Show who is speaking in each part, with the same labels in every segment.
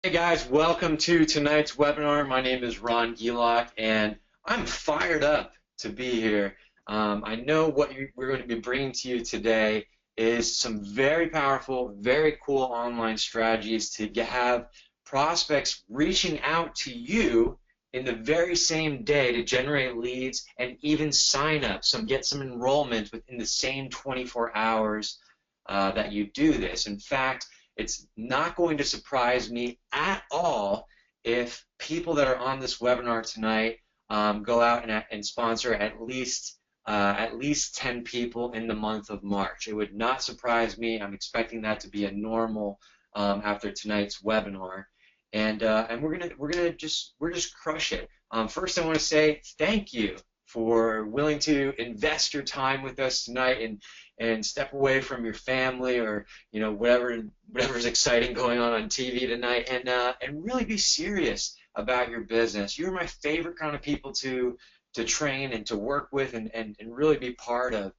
Speaker 1: Hey guys, welcome to tonight's webinar. My name is Ron Gielok, and I'm fired up to be here. I know what we're going to be bringing to you today is some very powerful, very cool online strategies to have prospects reaching out to you in the very same day to generate leads and even sign up, get some enrollment within the same 24 hours that you do this. In fact, it's not going to surprise me at all if people that are on this webinar tonight go out and sponsor at least 10 people in the month of March. It would not surprise me. I'm expecting that to be a normal after tonight's webinar, and we're just crush it. First, I want to say thank you for willing to invest your time with us tonight and step away from your family or whatever's exciting going on TV tonight and really be serious about your business. You're my favorite kind of people to train and to work with and really be part of.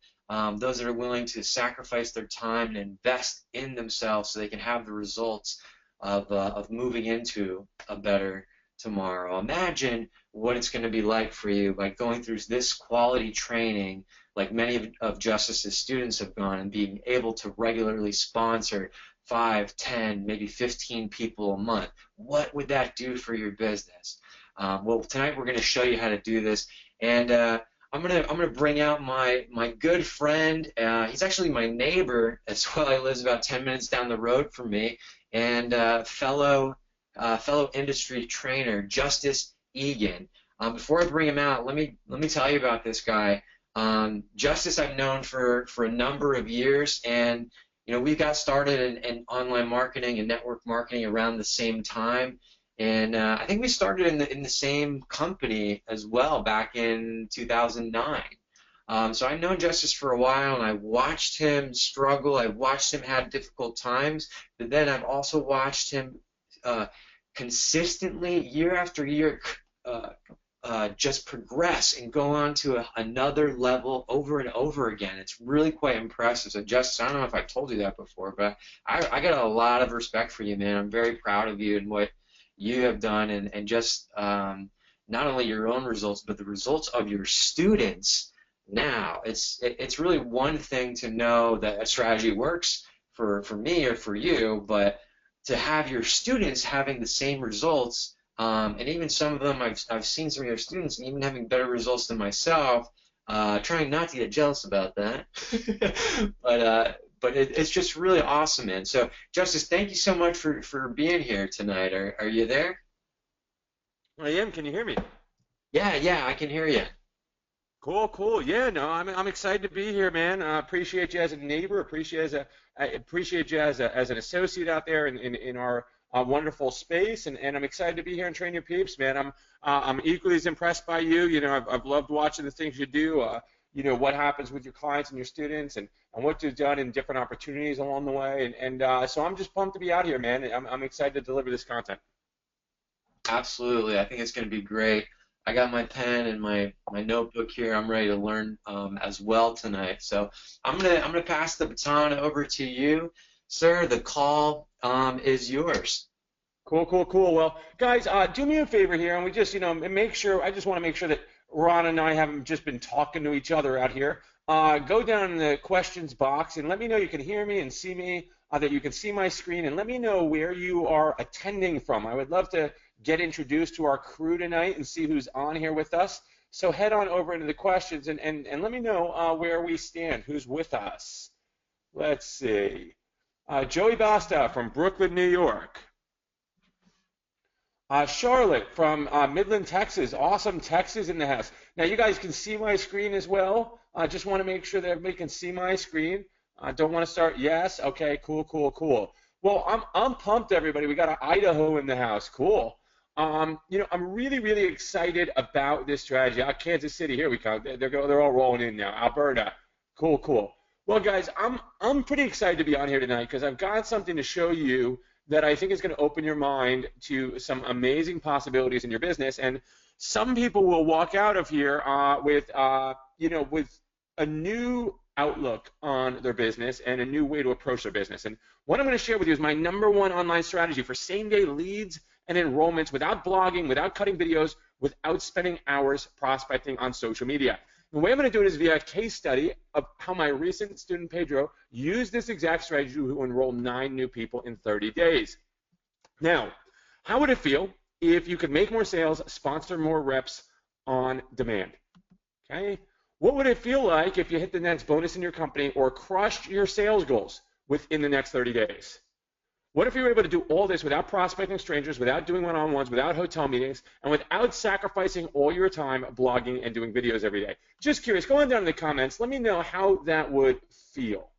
Speaker 1: Those that are willing to sacrifice their time and invest in themselves so they can have the results of moving into a better tomorrow. Imagine what it's going to be like for you by going through this quality training like many of Justice's students have gone and being able to regularly sponsor 5, 10, maybe 15 people a month. What would that do for your business? Well, tonight we're going to show you how to do this, and I'm gonna bring out my good friend. He's actually my neighbor as well. He lives about 10 minutes down the road from me, and fellow industry trainer Justice Egan. Before I bring him out, let me tell you about this guy. Justice I've known for a number of years, and we got started in online marketing and network marketing around the same time, and I think we started in the same company as well back in 2009. So I've known Justice for a while, and I watched him struggle. I watched him have difficult times, but then I've also watched him consistently, year after year, just progress and go on to another level over and over again. It's really quite impressive. So Justice, I don't know if I told you that before, but I got a lot of respect for you, man. I'm very proud of you and what you have done, and just not only your own results, but the results of your students. Now, it's really one thing to know that a strategy works for me or for you, but to have your students having the same results, and even some of them, I've seen some of your students and even having better results than myself, trying not to get jealous about that, but it's just really awesome, man. So, Justice, thank you so much for being here tonight. Are you there?
Speaker 2: I am. Can you hear me?
Speaker 1: Yeah, I can hear you.
Speaker 2: Cool. Yeah, no, I'm excited to be here, man. I appreciate you as a neighbor. I appreciate you as an associate out there in our wonderful space, and I'm excited to be here and train your peeps, man. I'm equally as impressed by you. I've loved watching the things you do. What happens with your clients and your students, and what you've done in different opportunities along the way, and so I'm just pumped to be out here, man. I'm excited to deliver this content.
Speaker 1: Absolutely, I think it's going to be great. I got my pen and my notebook here. I'm ready to learn as well tonight. So I'm gonna pass the baton over to you, sir. The call is yours.
Speaker 2: Cool. Well, guys, do me a favor here, and we just, make sure. I just want to make sure that Ron and I haven't just been talking to each other out here. Go down in the questions box and let me know you can hear me and see me, that you can see my screen, and let me know where you are attending from. I would love to get introduced to our crew tonight and see who's on here with us. So head on over into the questions and let me know where we stand, who's with us. Let's see. Joey Basta from Brooklyn, New York. Charlotte from Midland, Texas. Awesome, Texas in the house. Now you guys can see my screen as well. I just want to make sure that everybody can see my screen. I don't want to start. Yes. Okay. Cool. Well, I'm pumped, everybody. We got an Idaho in the house. Cool. I'm really excited about this strategy. Kansas City, here we come. They're all rolling in now. Alberta. Cool. Well, guys, I'm pretty excited to be on here tonight because I've got something to show you that I think is going to open your mind to some amazing possibilities in your business. And some people will walk out of here with a new outlook on their business and a new way to approach their business. And what I'm going to share with you is my #1 online strategy for same-day leads and enrollments without blogging, without cutting videos, without spending hours prospecting on social media. The way I'm going to do it is via a case study of how my recent student Pedro used this exact strategy to enroll 9 new people in 30 days. Now, how would it feel if you could make more sales, sponsor more reps on demand? Okay? What would it feel like if you hit the next bonus in your company or crushed your sales goals within the next 30 days? What if you were able to do all this without prospecting strangers, without doing one-on-ones, without hotel meetings, and without sacrificing all your time blogging and doing videos every day? Just curious, go on down in the comments. Let me know how that would feel.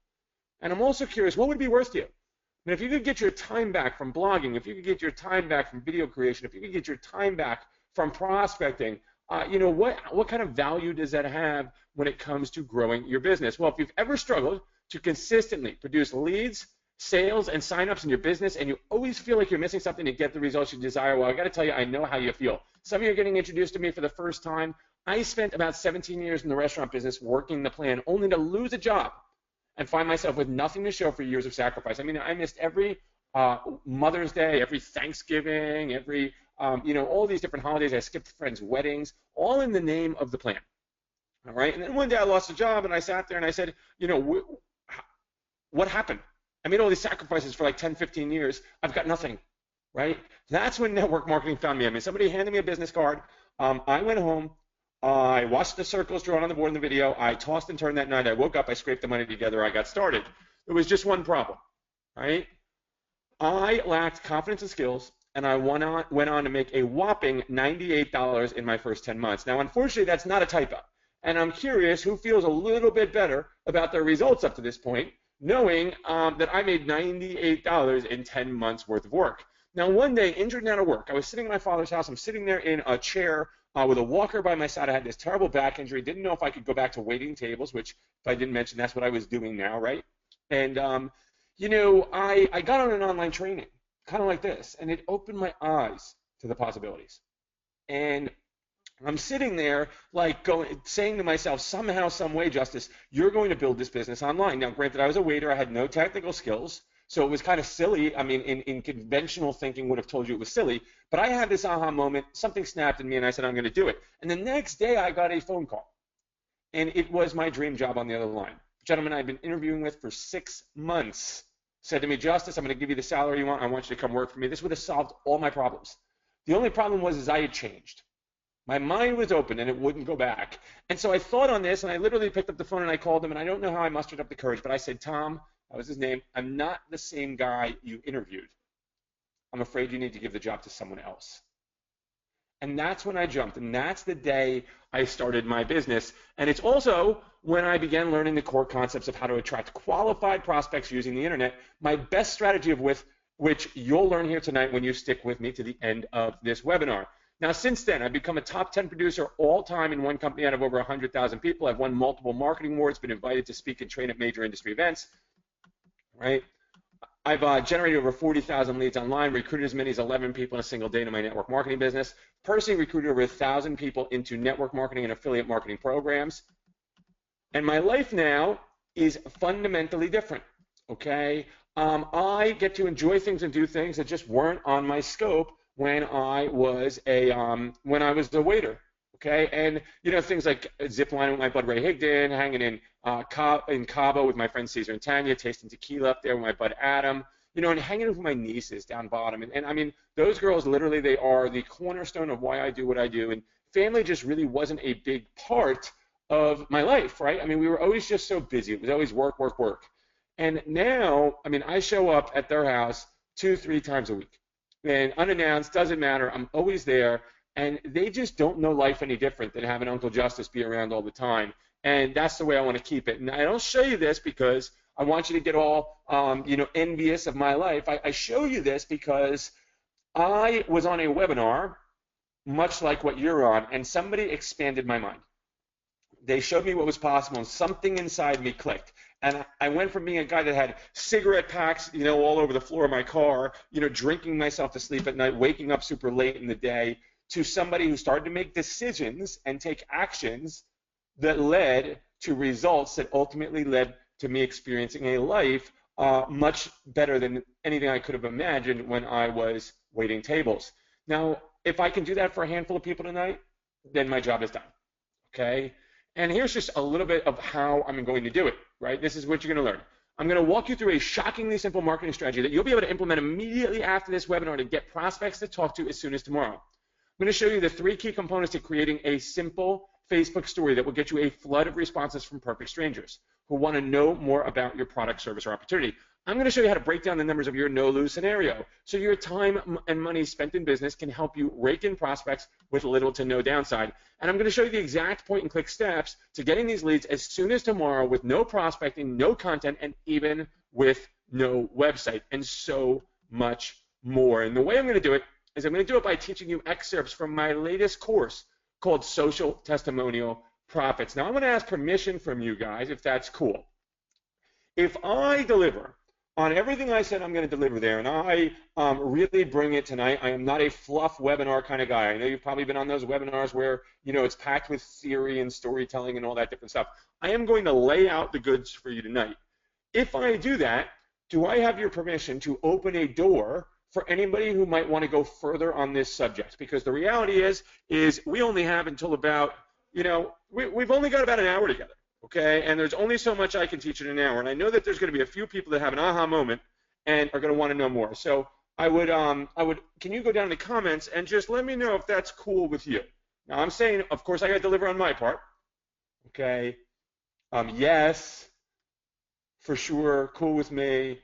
Speaker 2: And I'm also curious, what would be worth to you? I mean, if you could get your time back from blogging, if you could get your time back from video creation, if you could get your time back from prospecting, what kind of value does that have when it comes to growing your business? Well, if you've ever struggled to consistently produce leads, sales, and signups in your business, and you always feel like you're missing something to get the results you desire, well, I got to tell you, I know how you feel. Some of you are getting introduced to me for the first time. I spent about 17 years in the restaurant business working the plan, only to lose a job and find myself with nothing to show for years of sacrifice. I mean, I missed every Mother's Day, every Thanksgiving, every all these different holidays. I skipped friends' weddings, all in the name of the plan. All right. And then one day I lost a job, and I sat there and I said, what happened? I made all these sacrifices for like 10, 15 years. I've got nothing, right? That's when network marketing found me. I mean, somebody handed me a business card. I went home. I watched the circles drawn on the board in the video. I tossed and turned that night. I woke up. I scraped the money together. I got started. There was just one problem, right? I lacked confidence and skills, and I went on to make a whopping $98 in my first 10 months. Now, unfortunately, that's not a typo. And I'm curious who feels a little bit better about their results up to this point, knowing that I made $98 in 10 months worth of work. Now, one day, injured and out of work, I was sitting in my father's house. I'm sitting there in a chair with a walker by my side. I had this terrible back injury. Didn't know if I could go back to waiting tables, which, if I didn't mention, that's what I was doing now, right? And, I got on an online training, kind of like this, and it opened my eyes to the possibilities. And I'm sitting there saying to myself, somehow, some way, Justice, you're going to build this business online. Now, granted, I was a waiter. I had no technical skills, so it was kind of silly. I mean, in conventional thinking would have told you it was silly, but I had this aha moment. Something snapped in me, and I said, I'm going to do it. And the next day, I got a phone call, and it was my dream job on the other line. The gentleman I'd been interviewing with for 6 months said to me, Justice, I'm going to give you the salary you want. I want you to come work for me. This would have solved all my problems. The only problem was I had changed. My mind was open, and it wouldn't go back. And so I thought on this, and I literally picked up the phone, and I called him, and I don't know how I mustered up the courage, but I said, Tom, that was his name, I'm not the same guy you interviewed. I'm afraid you need to give the job to someone else. And that's when I jumped, and that's the day I started my business. And it's also when I began learning the core concepts of how to attract qualified prospects using the internet, my best strategy of which you'll learn here tonight when you stick with me to the end of this webinar. Now, since then, I've become a top 10 producer all time in one company out of over 100,000 people. I've won multiple marketing awards, been invited to speak and train at major industry events, right? I've generated over 40,000 leads online, recruited as many as 11 people in a single day to my network marketing business, personally recruited over 1,000 people into network marketing and affiliate marketing programs. And my life now is fundamentally different, okay? I get to enjoy things and do things that just weren't on my scope when I was a waiter, okay? And things like zip lining with my bud Ray Higdon, hanging in Cabo with my friends Caesar and Tanya, tasting tequila up there with my bud Adam, and hanging with my nieces down bottom. And I mean, those girls literally, they are the cornerstone of why I do what I do. And family just really wasn't a big part of my life, right? I mean, we were always just so busy. It was always work, work, work. And now, I mean, I show up at their house 2-3 times a week. And unannounced, doesn't matter, I'm always there, and they just don't know life any different than having Uncle Justice be around all the time, and that's the way I want to keep it. And I don't show you this because I want you to get all, envious of my life. I show you this because I was on a webinar, much like what you're on, and somebody expanded my mind. They showed me what was possible, and something inside me clicked. And I went from being a guy that had cigarette packs, all over the floor of my car, drinking myself to sleep at night, waking up super late in the day, to somebody who started to make decisions and take actions that led to results that ultimately led to me experiencing a life much better than anything I could have imagined when I was waiting tables. Now, if I can do that for a handful of people tonight, then my job is done. Okay? And here's just a little bit of how I'm going to do it, right? This is what you're going to learn. I'm going to walk you through a shockingly simple marketing strategy that you'll be able to implement immediately after this webinar to get prospects to talk to as soon as tomorrow. I'm going to show you the 3 key components to creating a simple Facebook story that will get you a flood of responses from perfect strangers who want to know more about your product, service, or opportunity. I'm going to show you how to break down the numbers of your no-lose scenario so your time and money spent in business can help you rake in prospects with little to no downside. And I'm going to show you the exact point-and-click steps to getting these leads as soon as tomorrow with no prospecting, no content, and even with no website, and so much more. And the way I'm going to do it is I'm going to do it by teaching you excerpts from my latest course called Social Testimonial Profits. Now, I'm going to ask permission from you guys if that's cool. If I deliver on everything I said I'm going to deliver there, and I really bring it tonight, I am not a fluff webinar kind of guy. I know you've probably been on those webinars where, you know, it's packed with theory and storytelling and all that different stuff. I am going to lay out the goods for you tonight. If I do that, do I have your permission to open a door for anybody who might want to go further on this subject? Because the reality is we only have until about, you know, we've only got about an hour together. Okay, and there's only so much I can teach in an hour, and I know that there's going to be a few people that have an aha moment and are going to want to know more. So I would, can you go down in the comments and just let me know if that's cool with you? Now I'm saying, of course, I got to deliver on my part. Okay, yes, for sure, cool with me,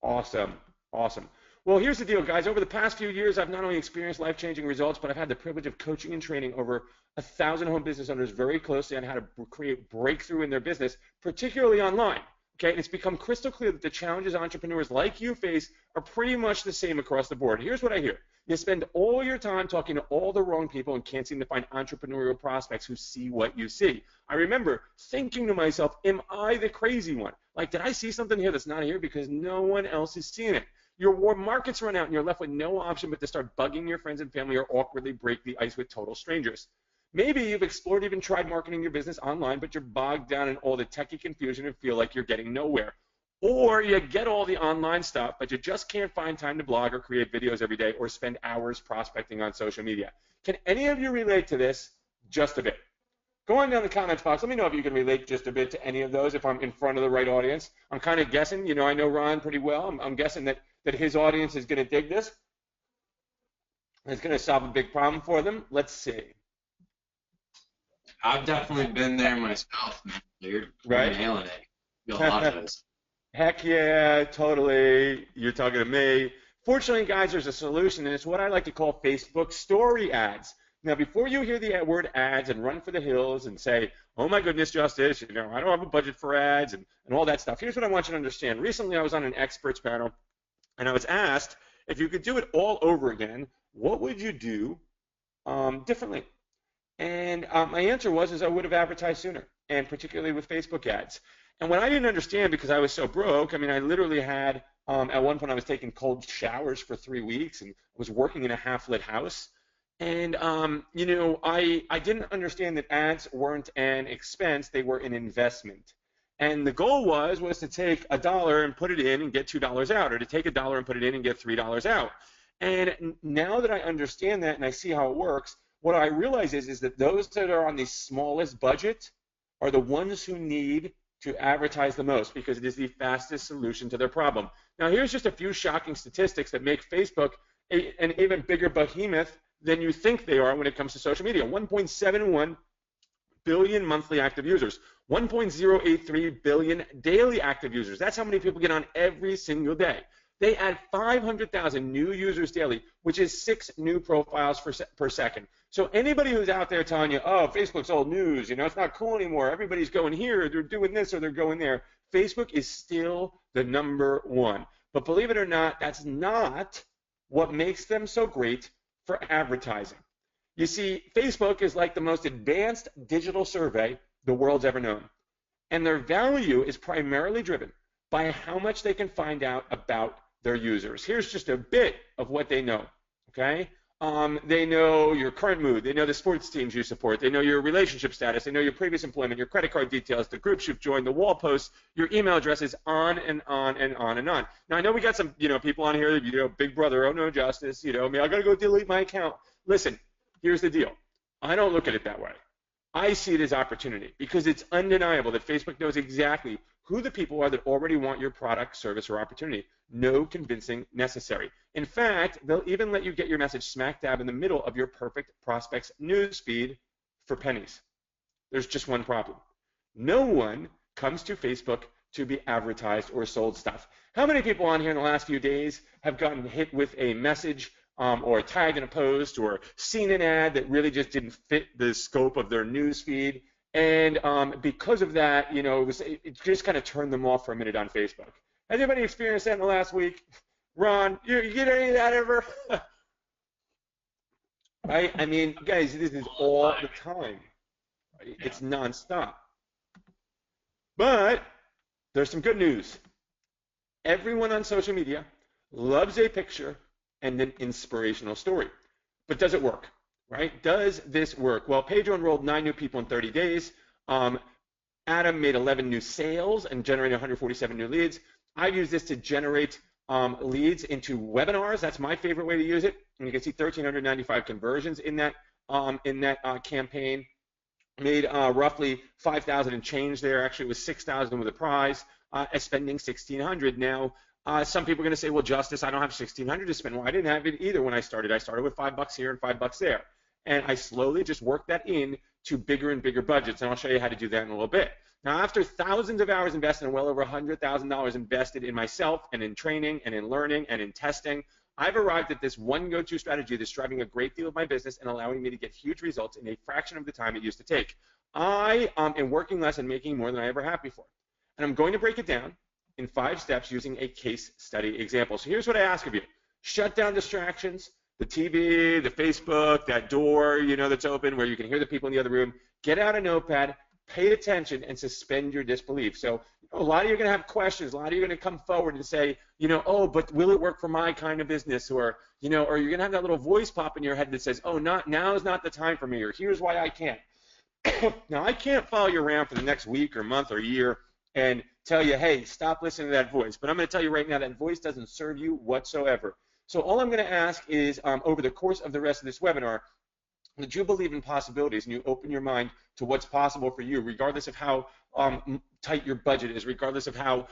Speaker 2: awesome, awesome. Well, here's the deal, guys. Over the past few years, I've not only experienced life-changing results, but I've had the privilege of coaching and training over 1,000 home business owners very closely on how to create breakthrough in their business, particularly online. Okay, and it's become crystal clear that the challenges entrepreneurs like you face are pretty much the same across the board. Here's what I hear. You spend all your time talking to all the wrong people and can't seem to find entrepreneurial prospects who see what you see. I remember thinking to myself, am I the crazy one? Like, did I see something here that's not here because no one else is seeing it? Your markets run out and you're left with no option but to start bugging your friends and family or awkwardly break the ice with total strangers. Maybe you've explored, even tried marketing your business online, but you're bogged down in all the techie confusion and feel like you're getting nowhere. Or you get all the online stuff, but you just can't find time to blog or create videos every day or spend hours prospecting on social media. Can any of you relate to this just a bit? Go on down the comments box. Let me know if you can relate just a bit to any of those, if I'm in front of the right audience. I'm kind of guessing, you know, I know Ron pretty well. I'm guessing that his audience is going to dig this. It's going to solve a big problem for them. Let's see.
Speaker 1: I've definitely been there myself, man. You're nailing it. You'll love this.
Speaker 2: Heck yeah, totally. You're talking to me. Fortunately, guys, there's a solution, and it's what I like to call Facebook story ads. Now, before you hear the word ads and run for the hills and say, oh my goodness, Justice, you know, I don't have a budget for ads and all that stuff, here's what I want you to understand. Recently, I was on an experts panel, and I was asked, if you could do it all over again, what would you do differently? And my answer was I would have advertised sooner, and particularly with Facebook ads. And what I didn't understand, because I was so broke, I mean, I literally had, at one point I was taking cold showers for 3 weeks and was working in a half-lit house. And, you know, I didn't understand that ads weren't an expense, they were an investment. And the goal was to take $1 and put it in and get $2 out, or to take $1 and put it in and get $3 out. And now that I understand that and I see how it works, what I realize is that those that are on the smallest budget are the ones who need to advertise the most because it is the fastest solution to their problem. Now, here's just a few shocking statistics that make Facebook an even bigger behemoth than you think they are when it comes to social media. 1.71 billion monthly active users, 1.083 billion daily active users. That's how many people get on every single day. They add 500,000 new users daily, which is 6 new profiles per second. So anybody who's out there telling you, oh, Facebook's old news, you know, it's not cool anymore, everybody's going here, they're doing this, or they're going there, Facebook is still the #1. But believe it or not, that's not what makes them so great for advertising. You see, Facebook is like the most advanced digital survey the world's ever known. And their value is primarily driven by how much they can find out about their users. Here's just a bit of what they know, okay? They know your current mood. They know the sports teams you support. They know your relationship status. They know your previous employment, your credit card details, the groups you've joined, the wall posts, your email addresses, on and on and on and on. Now, I know we got some, people on here, big brother, oh no, Justice, I got to go delete my account. Listen, here's the deal. I don't look at it that way. I see it as opportunity because it's undeniable that Facebook knows exactly who the people are that already want your product, service, or opportunity. No convincing necessary. In fact, they'll even let you get your message smack dab in the middle of your perfect prospect's news feed for pennies. There's just one problem. No one comes to Facebook to be advertised or sold stuff. How many people on here in the last few days have gotten hit with a message or tagged in a post or seen an ad that really just didn't fit the scope of their news feed? And because of that, it just kind of turned them off for a minute on Facebook. Has anybody experienced that in the last week? Ron, you get any of that ever? Right? I mean, guys, this is all the time. Right? Yeah. It's nonstop. But there's some good news. Everyone on social media loves a picture and an inspirational story. But does it work? Right? Does this work? Well, Pedro enrolled 9 new people in 30 days. Adam made 11 new sales and generated 147 new leads. I've used this to generate leads into webinars. That's my favorite way to use it. And you can see 1,395 conversions in that campaign. Made roughly 5,000 and change there. Actually, it was 6,000 with a prize. Spending 1,600. Now, some people are going to say, well, Justice, I don't have 1,600 to spend. Well, I didn't have it either when I started. I started with $5 here and $5 there. And I slowly just worked that in to bigger and bigger budgets. And I'll show you how to do that in a little bit. Now, after thousands of hours invested and well over $100,000 invested in myself and in training and in learning and in testing, I've arrived at this one go-to strategy that's driving a great deal of my business and allowing me to get huge results in a fraction of the time it used to take. I am working less and making more than I ever have before. And I'm going to break it down in 5 steps using a case study example. So here's what I ask of you. Shut down distractions, the TV, the Facebook, that door, that's open where you can hear the people in the other room. Get out a notepad, pay attention, and suspend your disbelief. So a lot of you are going to have questions. A lot of you are going to come forward and say, oh, but will it work for my kind of business? Or, or you're going to have that little voice pop in your head that says, oh, now is not the time for me, or here's why I can't. Now, I can't follow you around for the next week or month or year and tell you, hey, stop listening to that voice. But I'm going to tell you right now that voice doesn't serve you whatsoever. So all I'm going to ask is over the course of the rest of this webinar, that you believe in possibilities and you open your mind to what's possible for you, regardless of how tight your budget is, regardless of how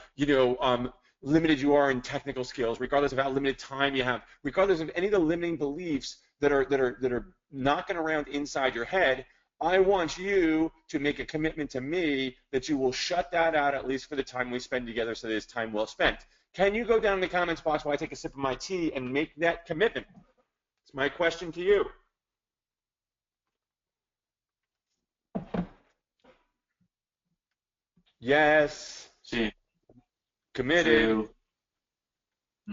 Speaker 2: limited you are in technical skills, regardless of how limited time you have, regardless of any of the limiting beliefs that are knocking around inside your head. I want you to make a commitment to me that you will shut that out at least for the time we spend together, so that it's time well spent. Can you go down in the comments box while I take a sip of my tea and make that commitment? It's my question to you. Yes.
Speaker 1: See.
Speaker 2: Committed.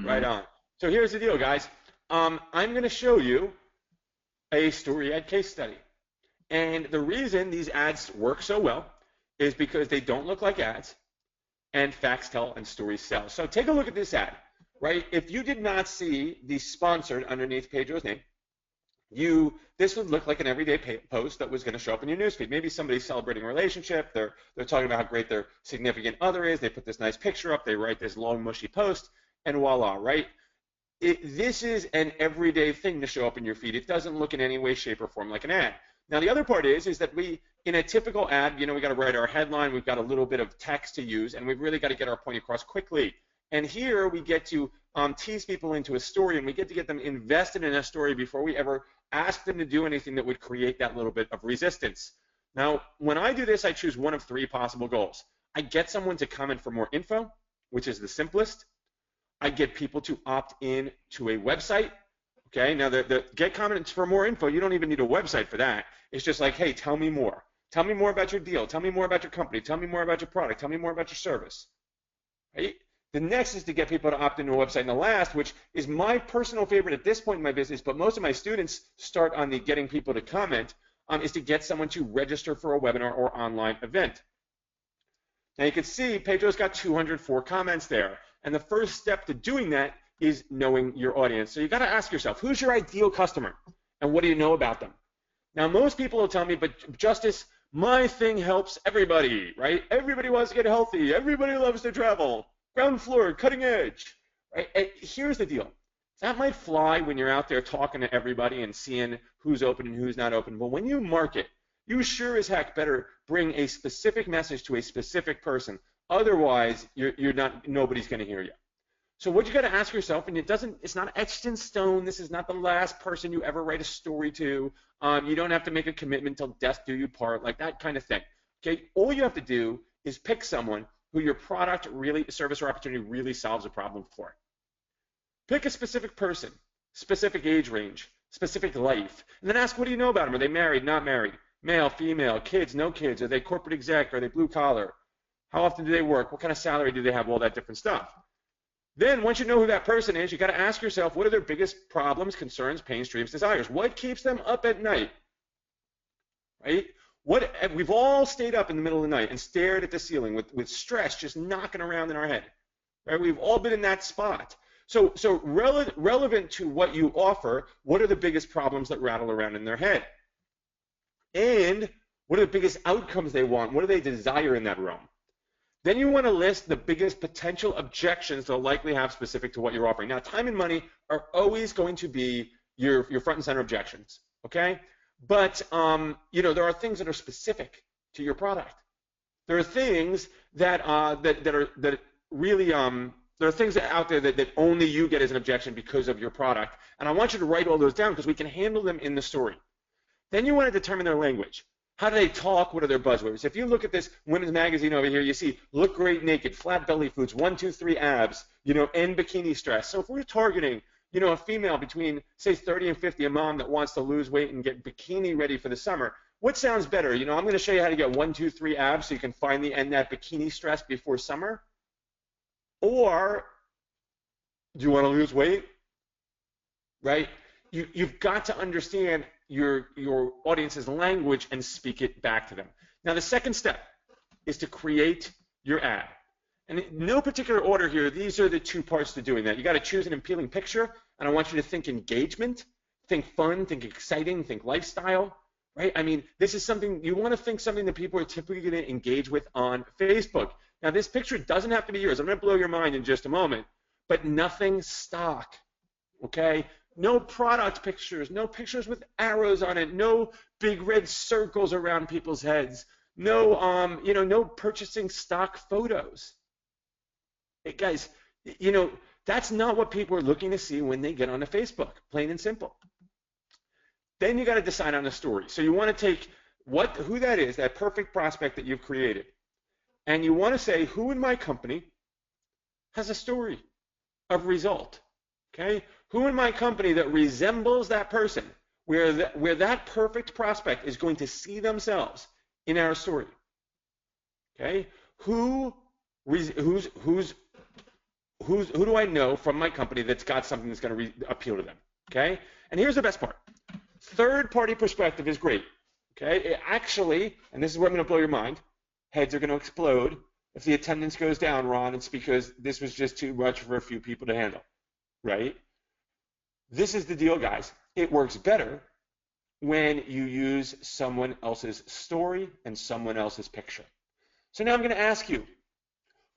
Speaker 2: Right on. So here's the deal, guys. I'm going to show you a story ad case study. And the reason these ads work so well is because they don't look like ads, and facts tell and stories sell. So take a look at this ad, right? If you did not see the sponsored underneath Pedro's name, this would look like an everyday post that was going to show up in your newsfeed. Maybe somebody's celebrating a relationship. They're talking about how great their significant other is. They put this nice picture up. They write this long, mushy post, and voila, right? This is an everyday thing to show up in your feed. It doesn't look in any way, shape, or form like an ad. Now, the other part is that we, in a typical ad, we got to write our headline. We've got a little bit of text to use, and we've really got to get our point across quickly. And here we get to tease people into a story, and we get to get them invested in a story before we ever ask them to do anything that would create that little bit of resistance. Now, when I do this, I choose one of 3 possible goals. I get someone to comment for more info, which is the simplest. I get people to opt in to a website. Okay, now the get comments for more info, you don't even need a website for that. It's just like, hey, tell me more. Tell me more about your deal. Tell me more about your company. Tell me more about your product. Tell me more about your service. Right? The next is to get people to opt into a website. And the last, which is my personal favorite at this point in my business, but most of my students start on the getting people to comment, is to get someone to register for a webinar or online event. Now you can see Pedro's got 204 comments there. And the first step to doing that is knowing your audience. So you got to ask yourself, who's your ideal customer and what do you know about them? Now, most people will tell me, but Justice, my thing helps everybody, right? Everybody wants to get healthy. Everybody loves to travel. Ground floor, cutting edge, right? And here's the deal. That might fly when you're out there talking to everybody and seeing who's open and who's not open. But when you market, you sure as heck better bring a specific message to a specific person. Otherwise, nobody's going to hear you. So what you got to ask yourself, and it's not etched in stone. This is not the last person you ever write a story to. You don't have to make a commitment till death do you part, like that kind of thing. Okay, all you have to do is pick someone who your product really, service or opportunity really solves a problem for. Pick a specific person, specific age range, specific life, and then ask, what do you know about them? Are they married, not married? Male, female, kids, no kids? Are they corporate exec? Are they blue collar? How often do they work? What kind of salary do they have? All that different stuff. Then once you know who that person is, you got to ask yourself, what are their biggest problems, concerns, pains, dreams, desires? What keeps them up at night? Right? We've all stayed up in the middle of the night and stared at the ceiling with stress just knocking around in our head. Right? We've all been in that spot. So relevant to what you offer, what are the biggest problems that rattle around in their head? And what are the biggest outcomes they want? What do they desire in that realm? Then you want to list the biggest potential objections they'll likely have specific to what you're offering. Now, time and money are always going to be your front and center objections, okay? But there are things that are specific to your product. There are things that really there are things out there that only you get as an objection because of your product. And I want you to write all those down because we can handle them in the story. Then you want to determine their language. How do they talk? What are their buzzwords? If you look at this women's magazine over here, you see look great naked, flat belly foods, 1, 2, 3 abs, and bikini stress. So if we're targeting, a female between, say, 30 and 50, a mom that wants to lose weight and get bikini ready for the summer, what sounds better? I'm going to show you how to get 1, 2, 3 abs so you can finally end that bikini stress before summer. Or do you want to lose weight? Right? You've got to understand your audience's language and speak it back to them. Now, the second step is to create your ad. And in no particular order here, these are the two parts to doing that. You got to choose an appealing picture, and I want you to think engagement, think fun, think exciting, think lifestyle, right? I mean, this is something, you want to think something that people are typically going to engage with on Facebook. Now, this picture doesn't have to be yours. I'm going to blow your mind in just a moment, but nothing stock, okay? No product pictures, no pictures with arrows on it, no big red circles around people's heads, no purchasing stock photos. Hey, guys, that's not what people are looking to see when they get onto Facebook, plain and simple. Then you got to decide on a story. So you want to take who that is, that perfect prospect that you've created, and you want to say, who in my company has a story of result, okay? Who in my company that resembles that person, where that perfect prospect is going to see themselves in our story, okay? Who do I know from my company that's got something that's going to appeal to them, okay? And here's the best part. Third-party perspective is great, okay? It actually, and this is where I'm going to blow your mind, heads are going to explode. If the attendance goes down, Ron, it's because this was just too much for a few people to handle, right? This is the deal, guys. It works better when you use someone else's story and someone else's picture. So now I'm going to ask you,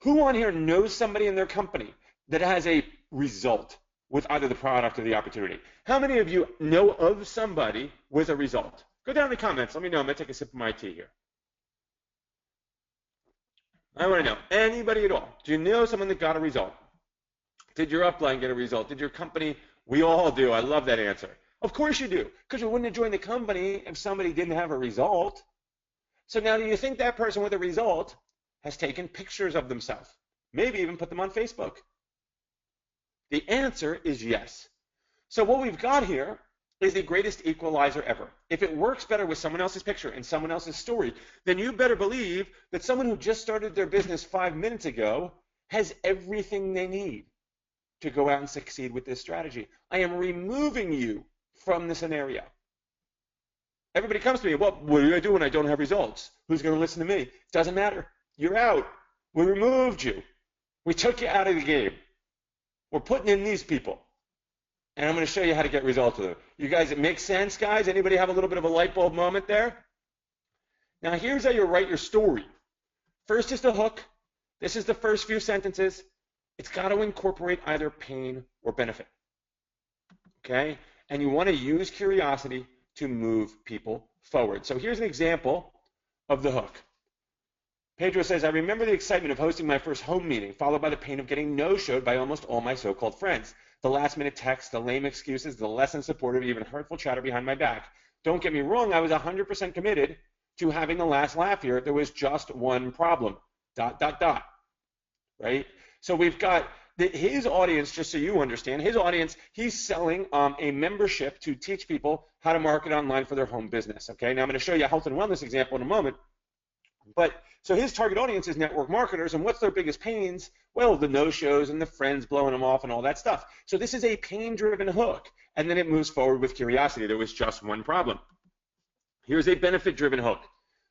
Speaker 2: who on here knows somebody in their company that has a result with either the product or the opportunity? How many of you know of somebody with a result? Go down in the comments. Let me know. I'm going to take a sip of my tea here. I want to know. Anybody at all? Do you know someone that got a result? Did your upline get a result? Did your company? We all do. I love that answer. Of course you do, because you wouldn't have joined the company if somebody didn't have a result. So now do you think that person with a result has taken pictures of themselves? Maybe even put them on Facebook? The answer is yes. So what we've got here is the greatest equalizer ever. If it works better with someone else's picture and someone else's story, then you better believe that someone who just started their business 5 minutes ago has everything they need to go out and succeed with this strategy. I am removing you from the scenario. Everybody comes to me, well, what do I do when I don't have results? Who's going to listen to me? It doesn't matter. You're out. We removed you. We took you out of the game. We're putting in these people. And I'm going to show you how to get results with them. You guys, it makes sense, guys? Anybody have a little bit of a light bulb moment there? Now, here's how you write your story. First is the hook. This is the first few sentences. It's got to incorporate either pain or benefit. Okay? And you want to use curiosity to move people forward. So here's an example of the hook. Pedro says, I remember the excitement of hosting my first home meeting, followed by the pain of getting no-showed by almost all my so-called friends. The last-minute texts, the lame excuses, the less than supportive, even hurtful chatter behind my back. Don't get me wrong, I was 100% committed to having the last laugh here. There was just one problem, ... right? So we've got his audience, just so you understand, his audience, he's selling a membership to teach people how to market online for their home business, okay? Now I'm going to show you a health and wellness example in a moment. But so his target audience is network marketers, and what's their biggest pains? Well, the no-shows and the friends blowing them off and all that stuff. So this is a pain-driven hook, and then it moves forward with curiosity. There was just one problem. Here's a benefit-driven hook.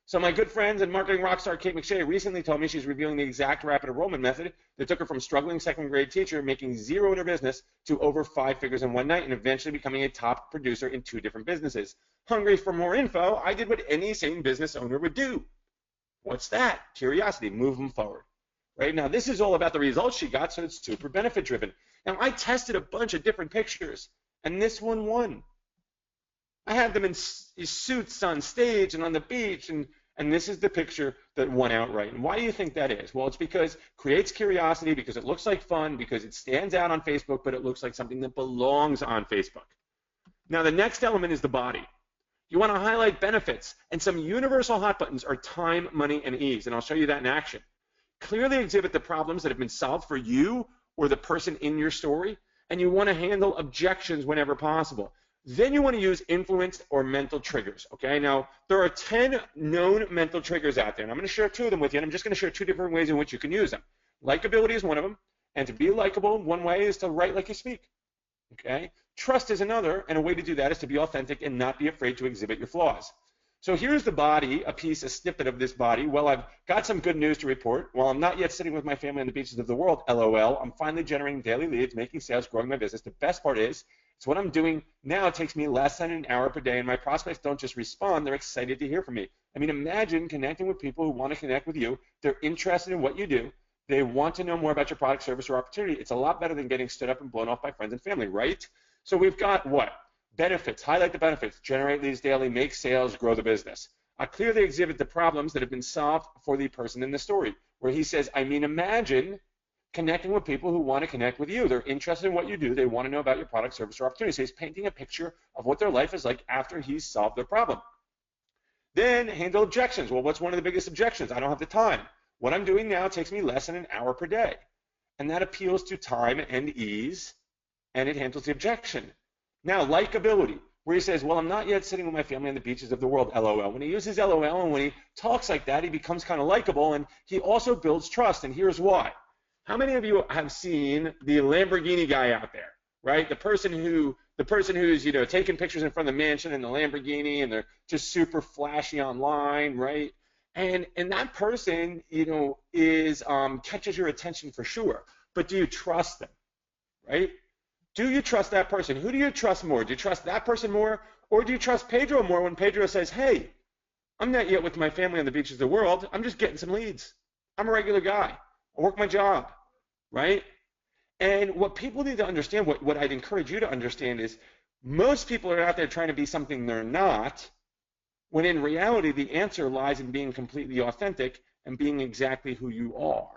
Speaker 2: So my good friends and marketing rockstar Kate McShay recently told me she's reviewing the exact rapid enrollment method that took her from struggling second-grade teacher making zero in her business to over 5 figures in one night and eventually becoming a top producer in 2 different businesses. Hungry for more info, I did what any sane business owner would do. What's that? Curiosity, move them forward. Right now, this is all about the results she got, so it's super benefit driven. Now, I tested a bunch of different pictures, and this one won. I had them in suits on stage and on the beach, and this is the picture that won outright. And why do you think that is? Well, it's because it creates curiosity, because it looks like fun, because it stands out on Facebook, but it looks like something that belongs on Facebook. Now, the next element is the body. You want to highlight benefits, and some universal hot buttons are time, money, and ease, and I'll show you that in action. Clearly exhibit the problems that have been solved for you or the person in your story, and you want to handle objections whenever possible. Then you want to use influence or mental triggers, okay? Now, there are 10 known mental triggers out there, and I'm going to share 2 of them with you, and I'm just going to share 2 different ways in which you can use them. Likability is one of them, and to be likable, one way is to write like you speak, okay? Trust is another, and a way to do that is to be authentic and not be afraid to exhibit your flaws. So here's the body, a snippet of this body. Well, I've got some good news to report. While I'm not yet sitting with my family on the beaches of the world, LOL, I'm finally generating daily leads, making sales, growing my business. The best part is, it's what I'm doing now. It takes me less than an hour per day, and my prospects don't just respond, they're excited to hear from me. I mean, imagine connecting with people who want to connect with you. They're interested in what you do. They want to know more about your product, service, or opportunity. It's a lot better than getting stood up and blown off by friends and family, right? So we've got what? Benefits, highlight the benefits, generate leads daily, make sales, grow the business. I clearly exhibit the problems that have been solved for the person in the story, where he says, I mean, imagine connecting with people who want to connect with you. They're interested in what you do. They want to know about your product, service, or opportunity. So he's painting a picture of what their life is like after he's solved their problem. Then handle objections. Well, what's one of the biggest objections? I don't have the time. What I'm doing now takes me less than an hour per day. And that appeals to time and ease, and it handles the objection. Now, likability, where he says, well, I'm not yet sitting with my family on the beaches of the world, LOL. When he uses LOL and when he talks like that, he becomes kind of likable, and he also builds trust, and here's why. How many of you have seen the Lamborghini guy out there, right? The person who's, you know, taking pictures in front of the mansion in the Lamborghini, and they're just super flashy online, right? And that person, you know, is catches your attention for sure. But do you trust them, right? Do you trust that person? Who do you trust more? Do you trust that person more, or do you trust Pedro more when Pedro says, hey, I'm not yet with my family on the beaches of the world. I'm just getting some leads. I'm a regular guy. I work my job, right? And what people need to understand, what I'd encourage you to understand is most people are out there trying to be something they're not, when in reality, the answer lies in being completely authentic and being exactly who you are.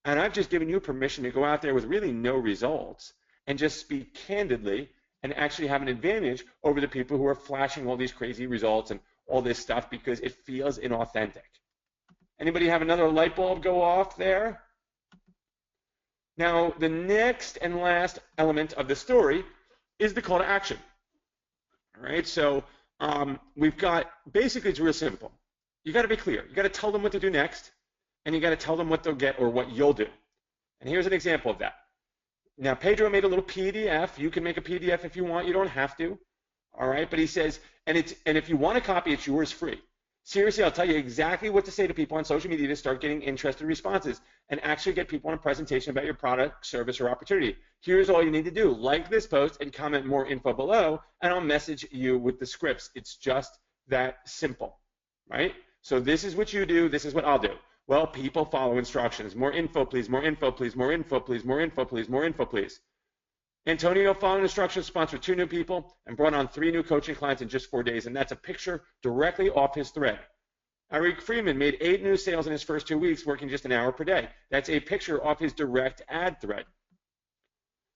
Speaker 2: And I've just given you permission to go out there with really no results and just speak candidly and actually have an advantage over the people who are flashing all these crazy results and all this stuff because it feels inauthentic. Anybody have another light bulb go off there? Now, the next and last element of the story is the call to action. All right, so we've got, basically it's real simple. You got to be clear. You got to tell them what to do next, and you got to tell them what they'll get or what you'll do. And here's an example of that. Now, Pedro made a little PDF. You can make a PDF if you want. You don't have to. All right, but he says, and if you want a copy, it's yours free. Seriously, I'll tell you exactly what to say to people on social media to start getting interested responses. and actually get people on a presentation about your product, service, or opportunity. Here's all you need to do. Like this post and comment more info below, and I'll message you with the scripts. It's just that simple, right? So this is what you do. This is what I'll do. Well, people follow instructions. More info, please. More info, please. More info, please. More info, please. More info, please. Antonio following instructions, sponsored 2 new people, and brought on 3 new coaching clients in just 4 days, and that's a picture directly off his thread. Eric Freeman made 8 new sales in his first 2 weeks, working just an hour per day. That's a picture off his direct ad thread.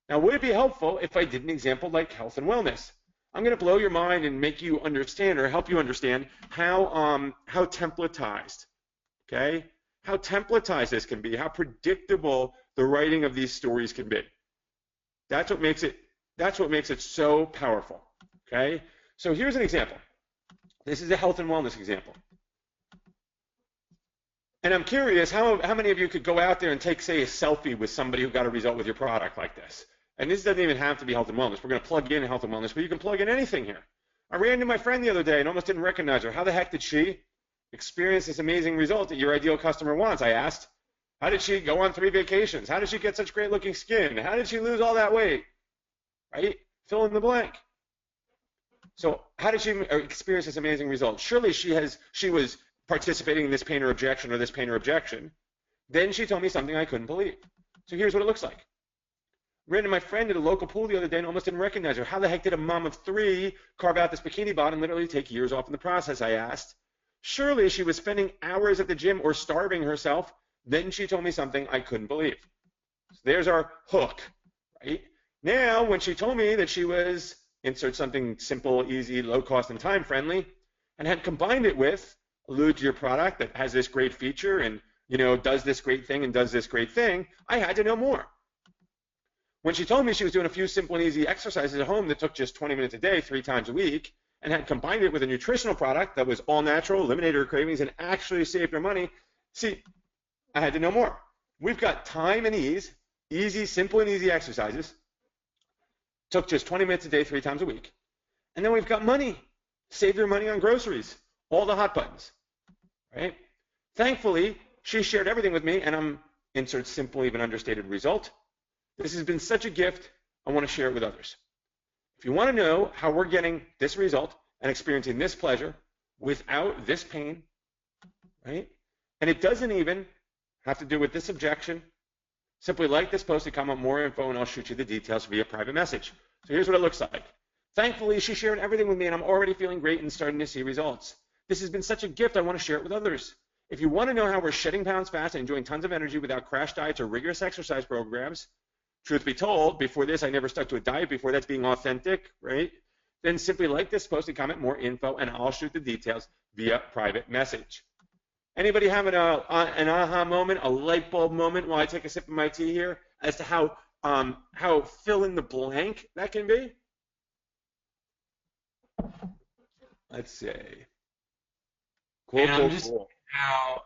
Speaker 2: Now, would it be helpful if I did an example like health and wellness? I'm going to blow your mind and make you understand, or help you understand how templatized, okay? How templatized this can be, how predictable the writing of these stories can be. That's what makes it so powerful, okay? So here's an example. This is a health and wellness example. And I'm curious, how many of you could go out there and take, say, a selfie with somebody who got a result with your product like this? And this doesn't even have to be health and wellness. We're going to plug in health and wellness, but you can plug in anything here. I ran into my friend the other day and almost didn't recognize her. How the heck did she experience this amazing result that your ideal customer wants? I asked. How did she go on 3 vacations? How did she get such great looking skin? How did she lose all that weight? Right? Fill in the blank. So how did she experience this amazing result? Surely she was participating in this pain or objection or this pain or objection. Then she told me something I couldn't believe. So here's what it looks like. Ran into my friend at a local pool the other day and almost didn't recognize her. How the heck did a mom of 3 carve out this bikini bottom and literally take years off in the process? I asked. Surely she was spending hours at the gym or starving herself. Then she told me something I couldn't believe. So there's our hook, right? Now, when she told me that she was, insert something simple, easy, low cost, and time friendly, and had combined it with, allude to your product that has this great feature and, does this great thing and does this great thing, I had to know more. When she told me she was doing a few simple and easy exercises at home that took just 20 minutes a day, 3 times a week, and had combined it with a nutritional product that was all natural, eliminated her cravings, and actually saved her money, see, I had to know more. We've got time and ease, easy, simple and easy exercises, took just 20 minutes a day, 3 times a week. And then we've got money, save your money on groceries, all the hot buttons, right? Thankfully, she shared everything with me, and I'm, insert simple, even understated result. This has been such a gift, I want to share it with others. If you want to know how we're getting this result and experiencing this pleasure without this pain, right? And it doesn't even have to do with this objection. Simply like this post and comment more info, and I'll shoot you the details via private message. So here's what it looks like. Thankfully, she shared everything with me, and I'm already feeling great and starting to see results. This has been such a gift, I want to share it with others. If you want to know how we're shedding pounds fast and enjoying tons of energy without crash diets or rigorous exercise programs, truth be told, before this, I never stuck to a diet before. That's being authentic, right? Then simply like this post and comment more info, and I'll shoot the details via private message. Anybody having an aha moment, a light bulb moment while I take a sip of my tea here as to how fill in the blank that can be? Let's see. Cool,
Speaker 1: and I'm
Speaker 2: cool,
Speaker 1: just
Speaker 2: cool.
Speaker 1: how